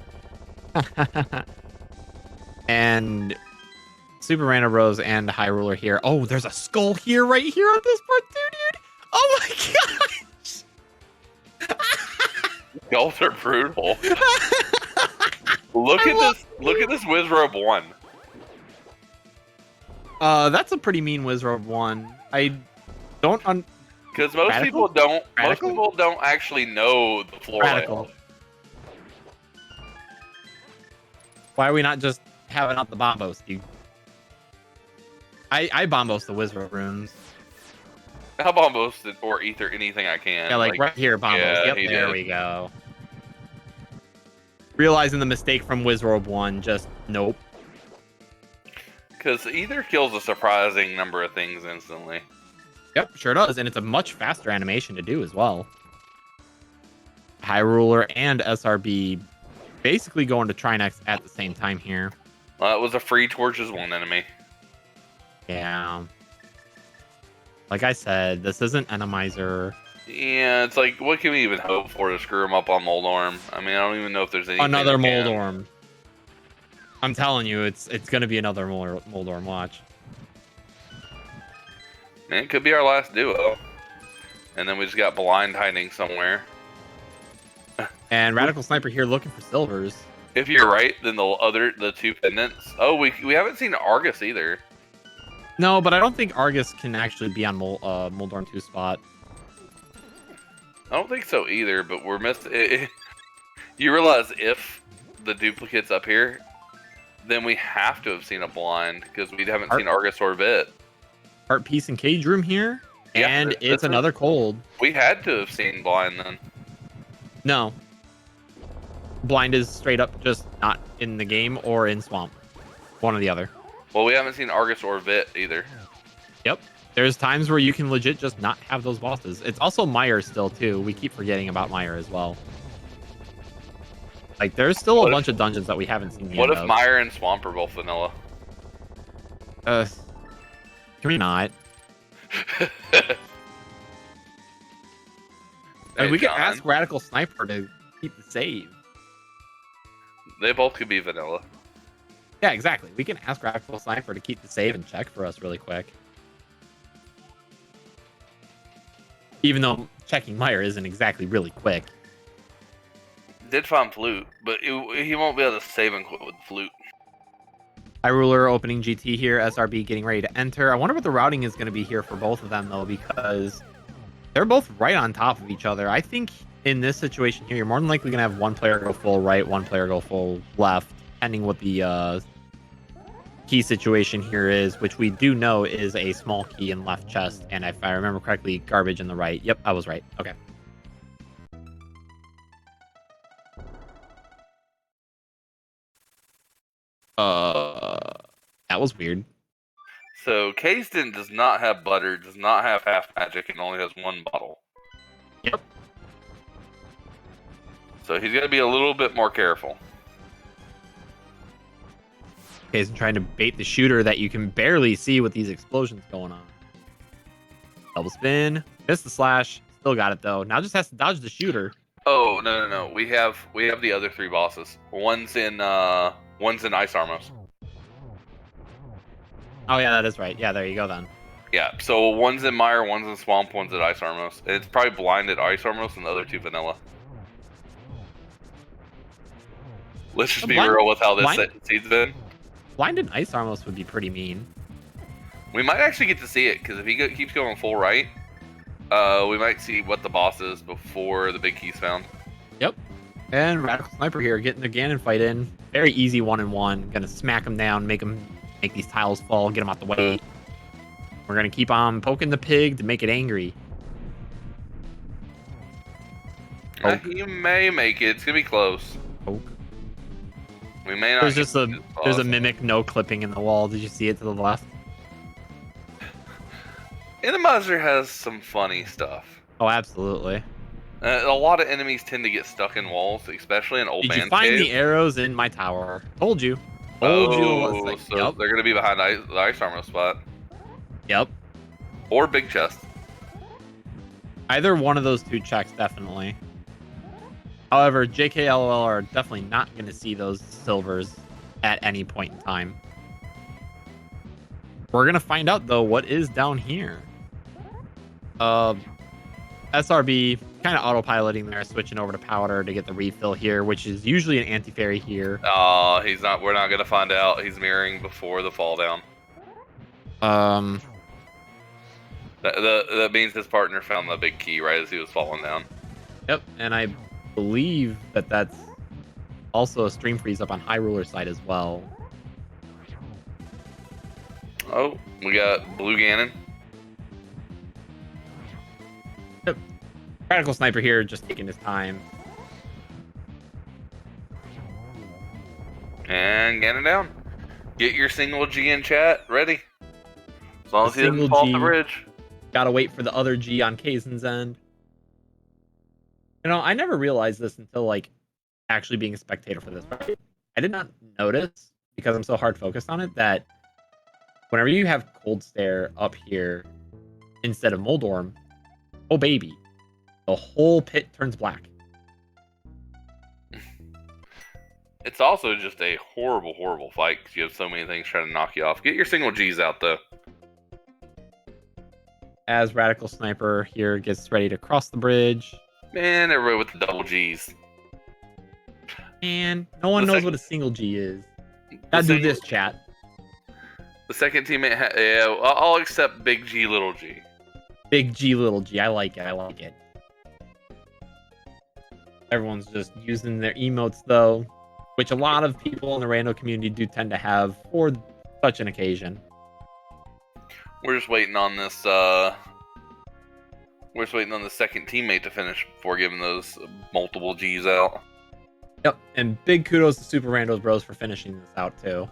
And SuperRandoBros and Hyruler here. Oh, there's a skull here, right here on this part too, dude. Oh my gosh! Y'all are brutal. Look at this! Look at this Wizrobe 1. That's a pretty mean Wizrobe 1. I don't because most people don't. Most people don't actually know the floor layout. Why are we not just having out the bombos, dude? I bombos the Wizrobe rooms. I'll bombos it or ether anything I can. Yeah, like right here, bombos. Yeah, yep, there we go. Realizing the mistake from Wizrobe 1, just nope. Because either kills a surprising number of things instantly. Yep, sure does, and it's a much faster animation to do as well. Hyruler and SRB basically going to Trinex at the same time here. Well, it was a free torches 1 enemy. Yeah. Like I said, this isn't Enemizer. Yeah, it's like, what can we even hope for to screw him up on Moldorm? I mean, I don't even know if there's anything. Another Moldorm. I'm telling you, it's going to be another Moldorm watch. Man, it could be our last duo. And then we just got blind hiding somewhere. And Radical Sniper here looking for silvers. If you're right, then the 2 pendants. Oh, we haven't seen Argus either. No, but I don't think Argus can actually be on Moldorm 2 spot. I don't think so either, but we're missing. You realize if the duplicate's up here, then we have to have seen a blind because we haven't seen Argus or Vit. Heart Piece and Cage Room here, yeah, and it's another cold. We had to have seen blind then. No. Blind is straight up just not in the game or in Swamp. One or the other. Well, we haven't seen Argus or Vit either. Yep. There's times where you can legit just not have those bosses. It's also Meyer still, too. We keep forgetting about Meyer as well. Like, there's still a bunch of dungeons that we haven't seen yet. What if Meyer and Swamp are both vanilla? Can we not? Like, we could ask Radical Sniper to keep the save. They both could be vanilla. Yeah, exactly. We can ask Radical Sniper to keep the save and check for us really quick. Even though checking Meyer isn't exactly really quick. Did find Flute, but he won't be able to save and quit with Flute. Hyruler opening GT here, SRB getting ready to enter. I wonder what the routing is going to be here for both of them, though, because they're both right on top of each other. I think in this situation here, you're more than likely going to have one player go full right, one player go full left, depending what the key situation here is, which we do know is a small key in left chest, and if I remember correctly, garbage in the right. Yep, I was right. Okay. That was weird. So Kaesden does not have butter, does not have half magic, and only has 1 bottle. Yep. So he's got to be a little bit more careful. Kaesden trying to bait the shooter that you can barely see with these explosions going on. Double spin. Missed the slash. Still got it though. Now just has to dodge the shooter. Oh no. We have the other 3 bosses. One's in Ice Armos. Oh yeah, that is right. Yeah, there you go then. Yeah, so one's in Mire, one's in Swamp, one's at Ice Armos. It's probably blind at Ice Armos and the other 2 vanilla. Let's just be real with how this seed's been. Blind and Ice Armos would be pretty mean. We might actually get to see it, because if he keeps going full right, we might see what the boss is before the big key's found. Yep. And Radical Sniper here getting the Ganon fight in. Very easy 1-on-1. Gonna smack him down, make these tiles fall, get him out the way. We're gonna keep on poking the pig to make it angry. He may make it. It's gonna be close. Poke. We may not. There's a mimic no clipping in the wall. Did you see it to the left? Inimizer has some funny stuff. Oh, absolutely. A lot of enemies tend to get stuck in walls, especially in Old Man Cave. Did you find the arrows in my tower? Told you. So yep. They're gonna be behind the Ice Armor spot. Yep. Or big chest. Either one of those 2 checks, definitely. However, JKLOL are definitely not going to see those silvers at any point in time. We're going to find out, though, what is down here. SRB kind of autopiloting there, switching over to Powder to get the refill here, which is usually an anti-fairy here. Oh, he's not. We're not going to find out. He's mirroring before the fall down. That means his partner found the big key right as he was falling down. Yep, and I believe that that's also a stream freeze up on Hyruler side as well. Oh, we got Blue Ganon. Yep. Radical Sniper here, just taking his time. And Ganon down. Get your single G in chat ready. As long as he doesn't fall off the bridge. Gotta wait for the other G on Kaesden's end. You know, I never realized this until, like, actually being a spectator for this. Right? I did not notice, because I'm so hard focused on it, that whenever you have Cold Stare up here instead of Moldorm, oh baby, the whole pit turns black. It's also just a horrible, horrible fight, because you have so many things trying to knock you off. Get your single Gs out, though. As Radical Sniper here gets ready to cross the bridge. Man, everybody with the double Gs. Man, no one knows what a single G is. Gotta do this, chat. The second teammate, yeah, I'll accept big G, little G. Big G, little G. I like it. I like it. Everyone's just using their emotes, though, which a lot of people in the rando community do tend to have for such an occasion. We're just waiting on this, we're just waiting on the second teammate to finish before giving those multiple Gs out. Yep, and big kudos to SuperRandoBros for finishing this out, too.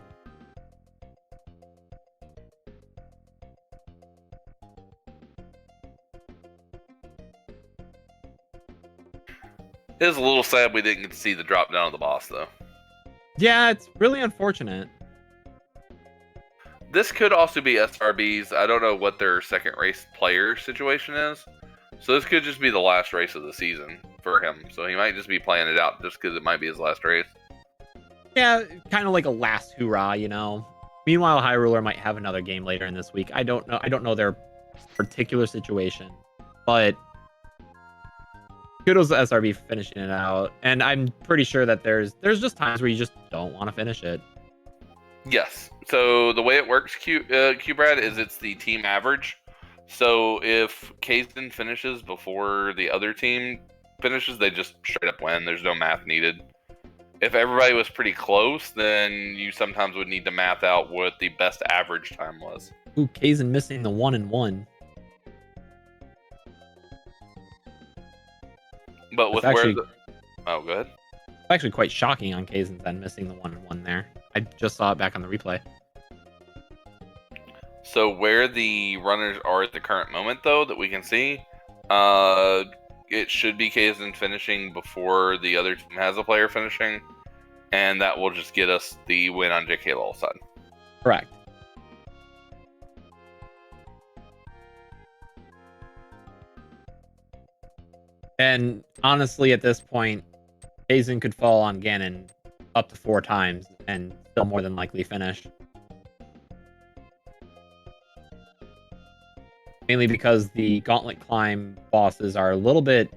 It is a little sad we didn't get to see the drop down of the boss, though. Yeah, it's really unfortunate. This could also be SRB's. I don't know what their second race player situation is. So this could just be the last race of the season for him. So he might just be playing it out just because it might be his last race. Yeah, kind of like a last hoorah, you know. Meanwhile, Hyruler might have another game later in this week. I don't know their particular situation, but kudos to SRB for finishing it out. And I'm pretty sure that there's just times where you just don't want to finish it. Yes. So the way it works, Q-Brad, is it's the team average. So if Kaesden finishes before the other team finishes, they just straight up win. There's no math needed. If everybody was pretty close, then you sometimes would need to math out what the best average time was. Ooh, Kaesden missing the 1-1. But with actually, oh, go ahead. It's actually quite shocking on Kaesden's end, missing the 1-1 there. I just saw it back on the replay. So where the runners are at the current moment, though, that we can see, it should be Kaesden finishing before the other team has a player finishing, and that will just get us the win on JKLOL side. Correct. And honestly, at this point, Kaesden could fall on Ganon up to 4 times and still more than likely finish. Mainly because the Gauntlet Climb bosses are a little bit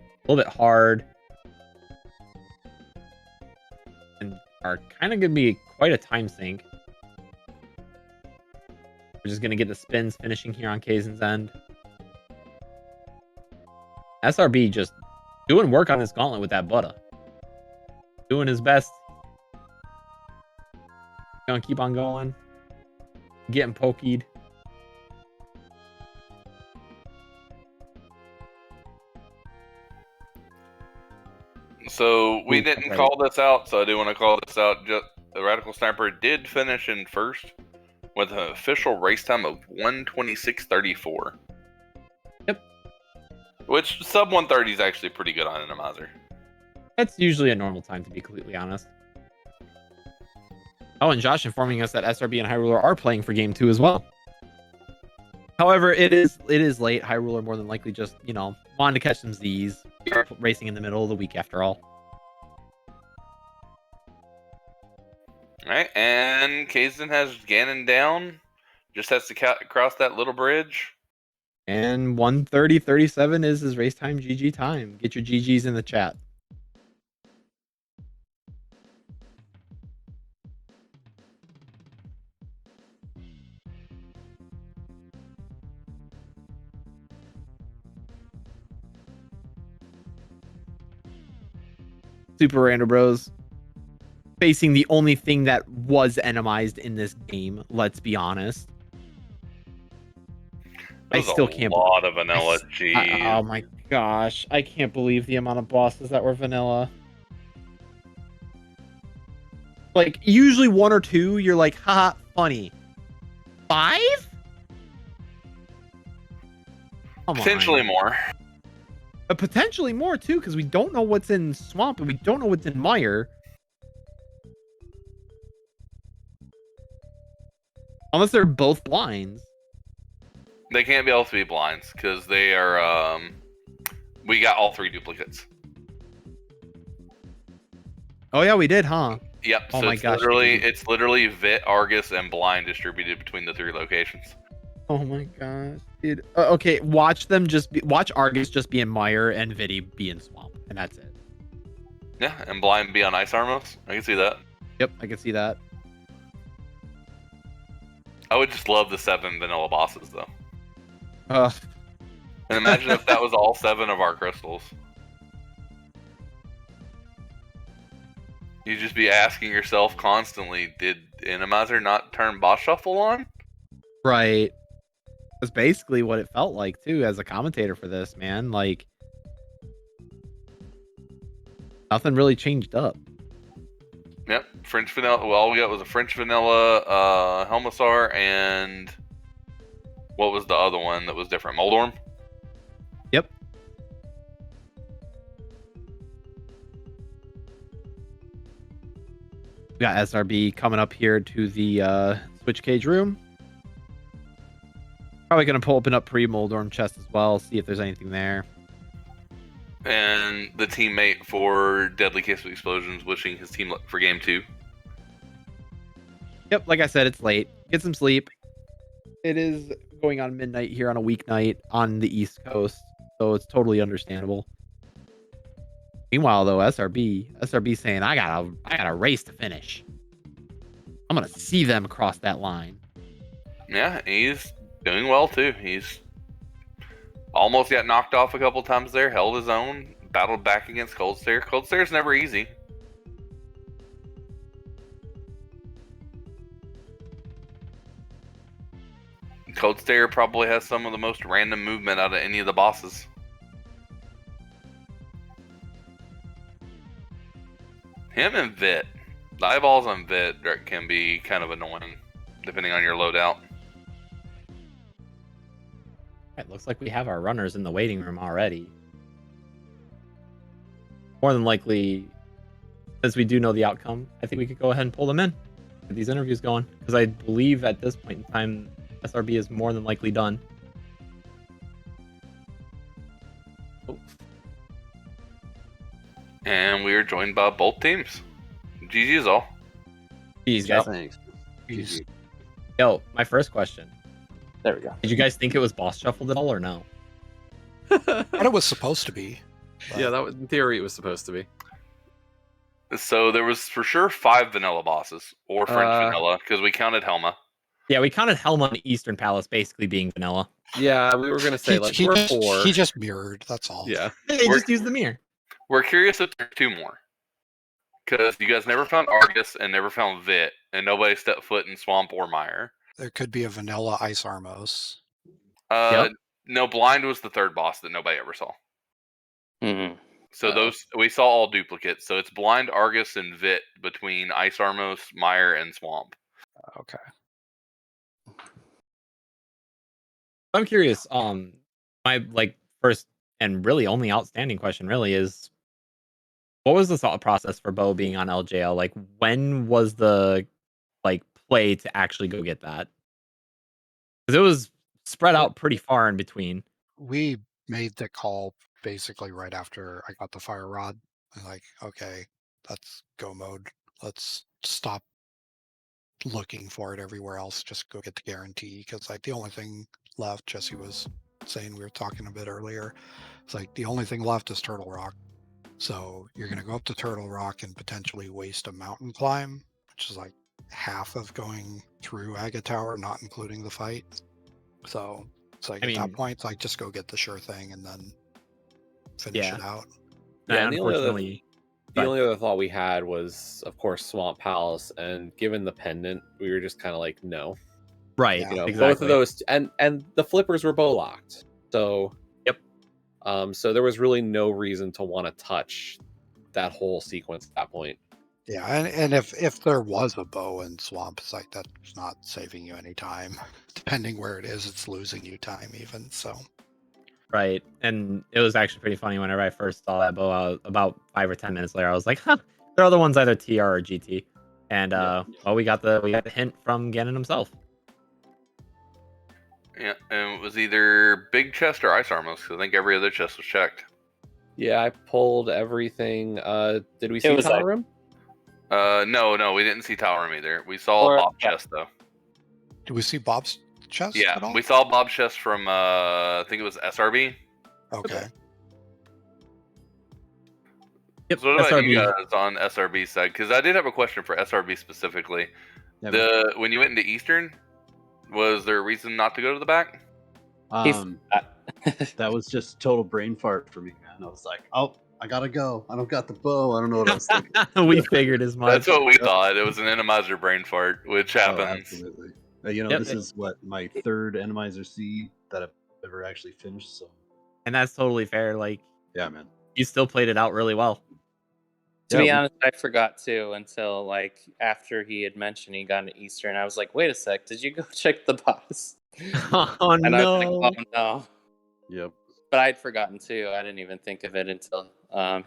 hard. And are kind of going to be quite a time sink. We're just going to get the spins finishing here on Kazen's end. SRB just doing work on this gauntlet with that Buddha. Doing his best. Gonna keep on going. Getting pokeyed. So we didn't call this out, so I do want to call this out. Just, the Radical Sniper did finish in first with an official race time of 1:26:34. Yep. Which sub 130 is actually pretty good on an Randomizer. That's usually a normal time, to be completely honest. Oh, and Josh informing us that SRB and Hyruler are playing for game 2 as well. However, it is late. Hyruler more than likely just, wanted to catch some Z's. Racing in the middle of the week after all. Alright, and Kaesden has Ganon down. Just has to cross that little bridge. And 1:30:37 is his race time GG time. Get your GGs in the chat. SuperRandoBros facing the only thing that was enemized in this game, let's be honest. I still can't. A lot of vanilla. Jeez. Oh my gosh. I can't believe the amount of bosses that were vanilla. Like, usually 1 or 2, you're like, haha, funny. 5? Potentially more. Potentially more, too, because we don't know what's in Swamp and we don't know what's in Mire. Unless they're both blinds. They can't be able to be blinds, because they are, we got all 3 duplicates. Oh, yeah, we did, huh? Yep. Oh so my it's gosh. It's literally Vit, Argus, and Blind distributed between the 3 locations. Oh my gosh, dude. Okay, watch Argus just be in Mire and Vidi be in Swamp, and that's it. Yeah, and Blind be on Ice Armos. I can see that. Yep, I can see that. I would just love the 7 vanilla bosses, though. And imagine if that was all 7 of our crystals. You'd just be asking yourself constantly, did Randomizer not turn boss shuffle on? Right. That's basically what it felt like, too, as a commentator for this, man. Like, nothing really changed up. Yep, French vanilla. Well, all we got was a French vanilla, Helmasaur, and what was the other one that was different? Moldorm? Yep. We got SRB coming up here to the Switch Cage room. Probably going to open up pre-Moldorm chest as well, see if there's anything there. And the teammate for Deadly Case of Explosions wishing his team luck for game 2. Yep, like I said, it's late. Get some sleep. It is going on midnight here on a weeknight on the East Coast, so it's totally understandable. Meanwhile, though, SRB saying, I got a race to finish. I'm gonna see them across that line. Yeah, he's doing well too. He's almost got knocked off a couple times there, held his own, battled back against Cold Stare. Cold Stare's never easy. Cold Stare probably has some of the most random movement out of any of the bosses. Him and Vit. The eyeballs on Vit can be kind of annoying, depending on your loadout. It looks like we have our runners in the waiting room already. More than likely, since we do know the outcome, I think we could go ahead and pull them in. Get these interviews going. Because I believe at this point in time, SRB is more than likely done. Oh. And we are joined by both teams. GG's all. Jeez, guys. Thanks. Jeez. Yo, my first question. There we go. Did you guys think it was boss shuffled at all or no? But it was supposed to be. Yeah, that was, in theory it was supposed to be. So there was for sure 5 vanilla bosses, or French vanilla, because we counted Helma. Yeah, we counted Helma and Eastern Palace basically being vanilla. Yeah, we were gonna say we're 4. He just mirrored. That's all. Yeah. They just used the mirror. We're curious if there's 2 more. Because you guys never found Argus and never found Vit, and nobody stepped foot in Swamp or Mire. There could be a vanilla Ice Armos. No, Blind was the 3rd boss that nobody ever saw. Mm-hmm. So those we saw all duplicates. So it's Blind, Argus, and Vit between Ice Armos, Mire, and Swamp. Okay. I'm curious. My first and really only outstanding question really is, what was the thought process for Bo being on LJL? Like, when was the play to actually go get that? Because it was spread out pretty far in between. We made the call basically right after I got the fire rod. I'm like, okay, that's go mode. Let's stop looking for it everywhere else. Just go get the guarantee. Because the only thing left, Jesse was saying, we were talking a bit earlier, it's like the only thing left is Turtle Rock. So you're going to go up to Turtle Rock and potentially waste a mountain climb, which is like half of going through Aga Tower, not including the fight. So it's like at that point, it's like just go get the sure thing and then finish it out. Yeah, and unfortunately, the only other thought we had was, of course, Swamp Palace, and given the pendant, we were just kind of like, no. Right. You know, exactly. both of those, and the flippers were bow locked. So so there was really no reason to want to touch that whole sequence at that point. Yeah, and if there was a bow in Swamp, it's like that's not saving you any time. Depending where it is, it's losing you time even. So. Right, and it was actually pretty funny whenever I first saw that bow. About 5 or 10 minutes later, I was like, "Huh, there are other ones either TR or GT." And well, we got the hint from Ganon himself. Yeah, and it was either big chest or Ice Armos. I think every other chest was checked. Yeah, I pulled everything. Did we see Tower Room? No, we didn't see Tower Room either. We saw Bob's chest though. Did we see Bob's chest? Yeah, at all? we saw Bob's chest from I think it was SRB. Okay. Yep, So what about you guys on SRB side? Because I did have a question for SRB specifically. Yeah, when you went into Eastern, was there a reason not to go to the back? That was just total brain fart for me, man. I was like, oh, I gotta go. I don't got the bow. I don't know what I was thinking. We figured as much. That's what we thought. It was an Enemizer brain fart, which happens. Absolutely. This is what my 3rd Enemizer C that I've ever actually finished. So. And that's totally fair. Yeah, man. You still played it out really well. To be honest, I forgot too until after he had mentioned he got into Eastern. I was like, wait a sec, did you go check the boss? Oh, and no. I was like, oh no. Yep. But I'd forgotten too. I didn't even think of it until I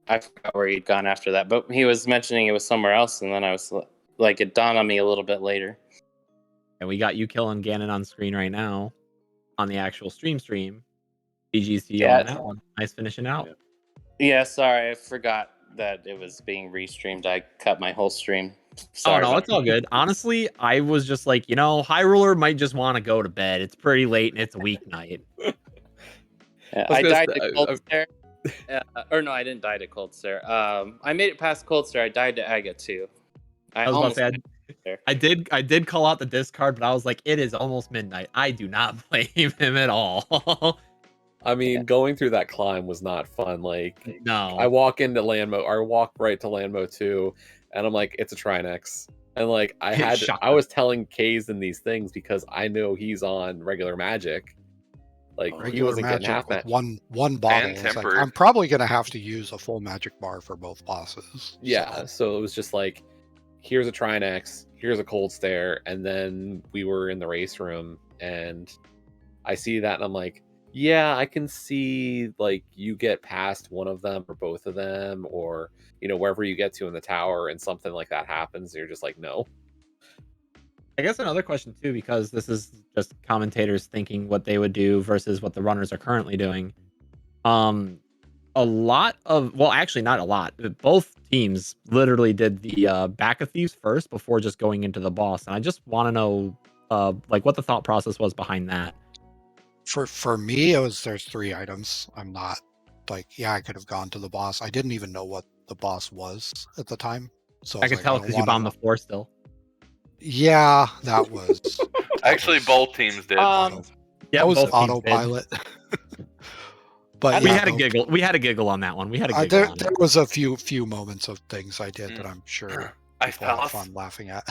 forgot where he'd gone after that. But he was mentioning it was somewhere else, and then I was like, it dawned on me a little bit later. And we got you killing Ganon on screen right now on the actual stream. BG's to you on that one. Nice finishing out. Yeah, sorry, I forgot that it was being restreamed. I cut my whole stream. Sorry. Oh no, it's all good. Honestly, I was just like, Hyruler might just want to go to bed. It's pretty late and it's a weeknight. I died to Cold Stare. Or no, I didn't die to Cold Stare. I made it past Cold Stare. I died to Aga too. I was about to say, I did call out the discard, but I was like, it is almost midnight. I do not blame him at all. I mean, going through that climb was not fun. No. I walk into Landmo, or walk right to Landmo 2, and I'm like, it's a Trinex. And I was telling Kaesden these things because I know he's on regular Magic. He wasn't getting half that. One bottle. I'm probably gonna have to use a full magic bar for both bosses. Yeah, so it was just like, here's a Trinex, here's a Cold Stare, and then we were in the race room, and I see that, and I'm like, yeah, I can see you get past one of them or both of them, or wherever you get to in the tower, and something like that happens, and you're just like, no. I guess another question too, because this is just commentators thinking what they would do versus what the runners are currently doing. A a lot of, well, actually not a lot. Both teams literally did the back of thieves first before just going into the boss, and I just want to know, like, what the thought process was behind that. For me, there's 3 items. I'm not like, yeah, I could have gone to the boss. I didn't even know what the boss was at the time, so I I was could like, tell I don't because you want bombed the to. floor still. Yeah, that was. Actually, both teams did. Auto, Yeah, that was both teams did. autopilot. But We yeah, had a giggle. We had a giggle on that one. We had a giggle there on there it. was a few moments of things I did that I'm sure Ice people had Palace. fun laughing at.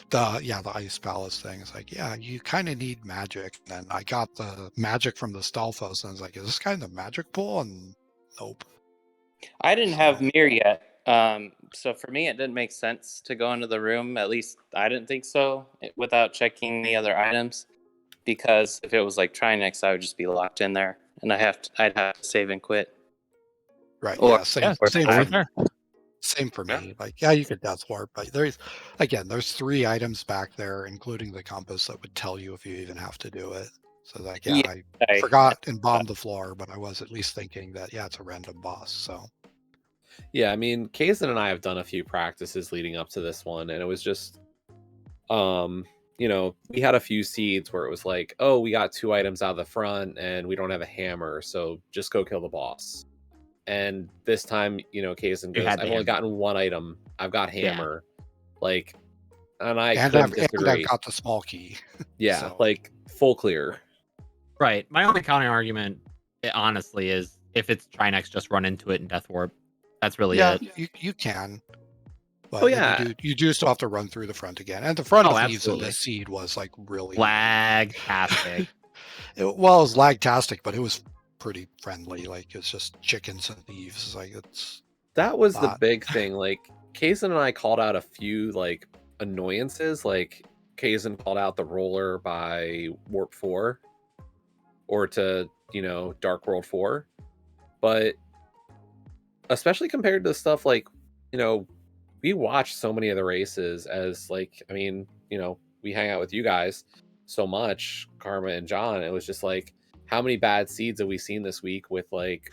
The Ice Palace thing. It's like, yeah, you kind of need magic. And then I got the magic from the Stalfos, and I was like, is this kind of magic pool? And nope. I didn't have mirror yet. So for me, it didn't make sense to go into the room. At least I didn't think so without checking the other items. Because if it was like Trinex, I would just be locked in there, and I'd have to save and quit. Right. Or- Yeah. Same. Yeah, Same totally for fair. Same for Yeah. me. Like, yeah, you could death warp, but there's 3 items back there, including the compass, that would tell you if you even have to do it. So like, yeah, Yeah, I forgot and bombed the floor, but I was at least thinking that, yeah, it's a random boss. So Yeah, I mean, Kaesden and I have done a few practices leading up to this one, and it was just, we had a few seeds where it was like, oh, we got 2 items out of the front, and we don't have a hammer, so just go kill the boss. And this time, Kaesden goes, had the I've only hammer. gotten 1 item. I've got hammer. Like, and I and couldn't I've disagree. got the small key. Yeah, So. like full clear. Right. My only counter argument, honestly, is if it's Trinex, just run into it and death warp. That's really Yeah, it. you can. But Oh, yeah. you do still have to run through the front again. And the front Oh, of thieves in absolutely. this seed was like really Lag-tastic. Well, it was lag-tastic, but it was pretty friendly. Like, it's just chickens and thieves. It's like, it's That was the not. big thing. Like, Kaesden and I called out a few like annoyances. Like, Kaesden called out the roller by Warp 4 or to, Dark World 4. But especially compared to stuff like, we watch so many of the races as like, I mean, we hang out with you guys so much, Karma and John. It was just like, how many bad seeds have we seen this week with like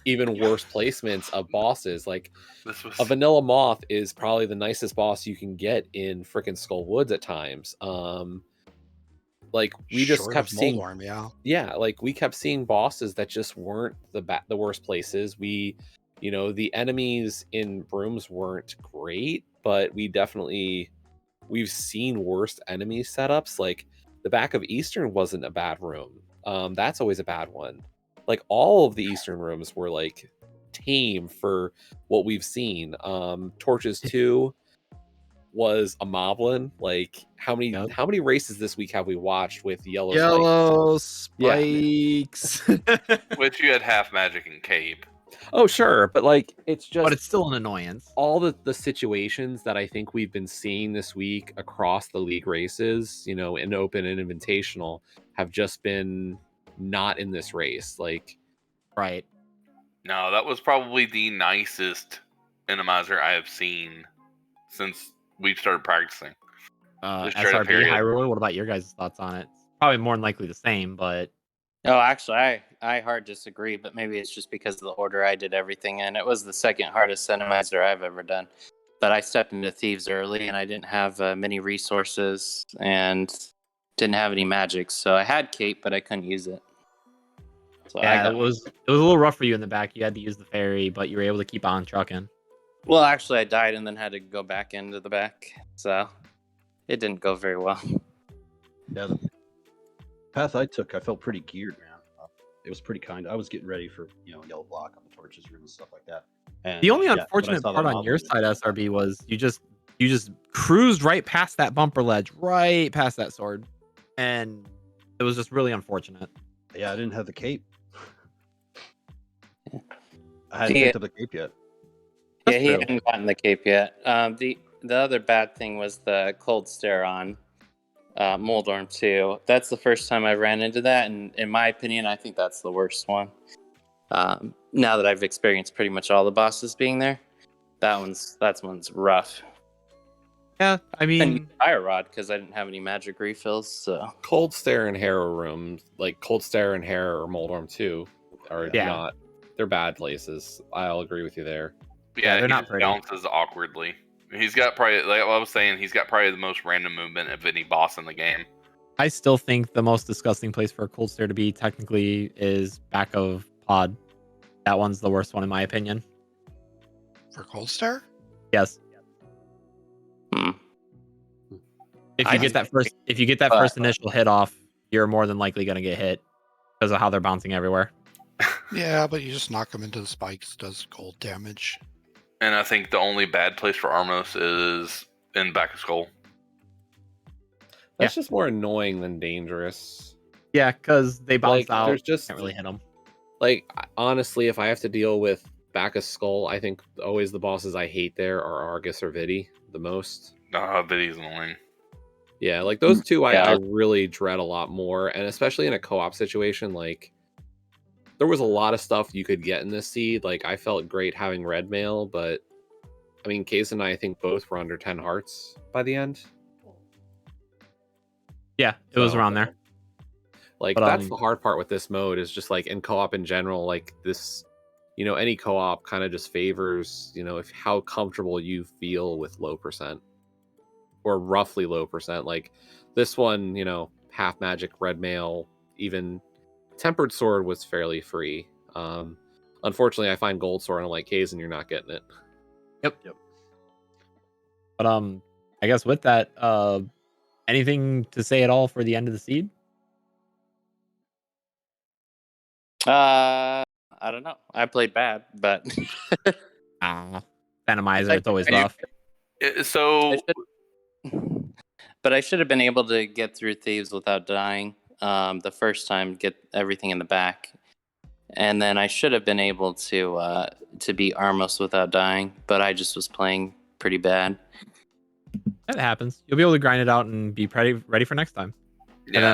even worse placements of bosses? Like, This was a vanilla moth is probably the nicest boss you can get in frickin' Skull Woods at times. Like, we just Short kept of seeing, Moldorm, like we kept seeing bosses that just weren't the worst places. We, the enemies in rooms weren't great, but we've seen worse enemy setups. Like, the back of Eastern wasn't a bad room. That's always a bad one. Like, all of the Eastern rooms were like tame for what we've seen. Torches 2 was a moblin. Like, how many races this week have we watched with yellow spikes? which you had half magic and cape. Oh, sure, but like, it's just, But it's still an annoyance. all the situations that I think we've been seeing this week across the league races, in open and invitational, have just been not in this race. Like, Right. No, that was probably the nicest minimizer I have seen since we've started practicing. Just straight up SRB, period. Hyruler, what about your guys' thoughts on it? Probably more than likely the same, but Oh, actually, I hard disagree, but maybe it's just because of the order I did everything in. It was the second hardest cinemizer I've ever done. But I stepped into thieves early, and I didn't have many resources and didn't have any magic. So I had cape, but I couldn't use it. So yeah, it was a little rough for you in the back. You had to use the ferry, but you were able to keep on trucking. Well, actually, I died and then had to go back into the back. So it didn't go very well. Yeah, the path I took, I felt pretty geared, man. It was pretty kind. I was getting ready for yellow block on the torches room and stuff like that. And The only yeah, when I unfortunate saw part that on your mob, side, SRB, was you just cruised right past that bumper ledge, right past that sword, and it was just really unfortunate. yeah, I didn't have the cape. I hadn't picked up the cape yet. Yeah, he true. hadn't gotten the cape yet. The other bad thing was the cold stare on Moldorm 2. That's the first time I ran into that, and in my opinion, I think that's the worst one. Now that I've experienced pretty much all the bosses being there, that one's rough. Yeah, I And mean, fire rod because I didn't have any magic refills. So Cold Stare and Harrow rooms, like Cold Stare and Harrow or Moldorm 2, are Yeah. not. They're bad places. I'll agree with you there. Yeah, they're he not just pretty. bounces awkwardly. He's got probably, like I was saying, he's got probably the most random movement of any boss in the game. I still think the most disgusting place for a cold stare to be technically is back of pod. That one's the worst one in my opinion. For Cold Stare? Yes. Hmm. If I you get that first initial hit off, you're more than likely going to get hit because of how they're bouncing everywhere. Yeah, but you just knock them into the spikes, does cold damage. And I think the only bad place for Armos is in back of skull. That's just more annoying than dangerous. Yeah, because they bounce Like, out. there's just Can't really hit them. like honestly, if I have to deal with back of skull, I think always the bosses I hate there are Argus or Vidi the most. Nah, Viddy's annoying. Yeah, like those two I Yeah. really dread a lot more, and especially in a co-op situation, like there was a lot of stuff you could get in this seed. Like I felt great having red mail, but I mean Kaesden and I think both were under 10 hearts by the end. Yeah, it was So, around there. Like But, that's the hard part with this mode is just like in co-op in general, like this, you know, any co-op kind of just favors, you know, if how comfortable you feel with low percent or roughly low percent. Like this one, you know, half magic, red mail, even tempered sword was fairly free. Unfortunately, I find gold sword and I'm like, Kaesden, you're not getting it. Yep. But I guess with that, anything to say at all for the end of the seed? I don't know. I played bad, but Phantomizer, it's always rough. So but I should have been able to get through thieves without dying the first time, get everything in the back, and then I should have been able to beat Armos without dying, but I just was playing pretty bad. That happens. You'll be able to grind it out and be ready for next time. yeah, And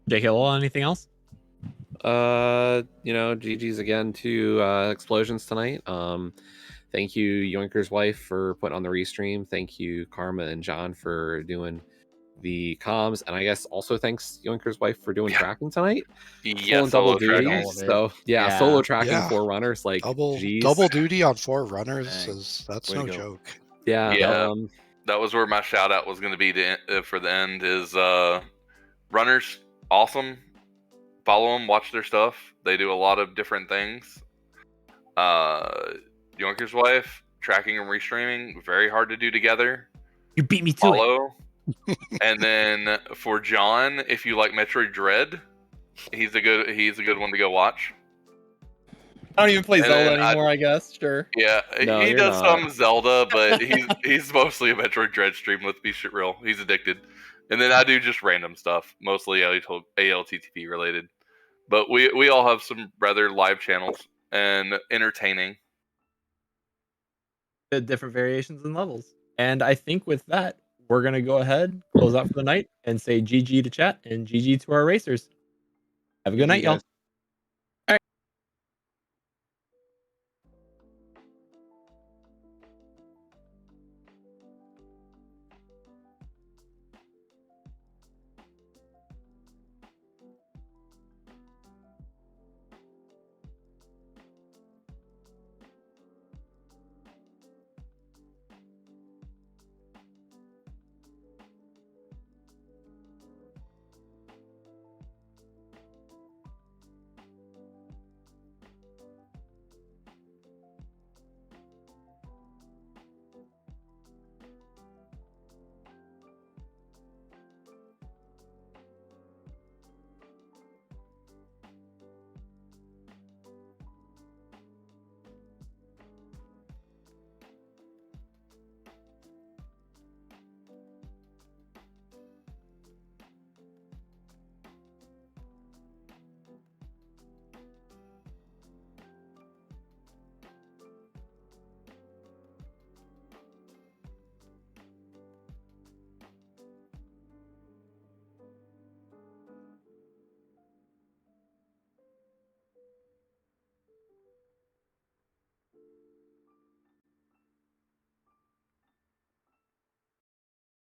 then JK Lowell, anything else? You know, GG's again to Explosions tonight. Thank you, Yoinker's wife, for putting on the restream. Thank you, Karma and John, for doing the comms, and I guess also thanks Yoinker's wife for doing tracking tonight. yeah, Pulling double solo duty. tracking. So Yeah. solo tracking Yeah. 4 runners, like Double geez. duty on 4 runners Dang. that's Way to no go. joke. Yeah. Yeah. That was where my shout out was going to be for the end is runners awesome. Follow them, watch their stuff. They do a lot of different things. Yoinker's wife, tracking and restreaming, very hard to do together. You beat me to it. Follow. And then for John, if you like Metroid Dread, he's a good one to go watch. I don't even play And Zelda then anymore, I guess. Sure. Yeah, No, he you're does not. some Zelda, but he's mostly a Metroid Dread stream. Let's be shit real. He's addicted. And then I do just random stuff, mostly ALTTP related. But we all have some rather live channels and entertaining. The different variations and levels. And I think with that, we're going to go ahead, close out for the night, and say GG to chat and GG to our racers. Have a good night, y'all.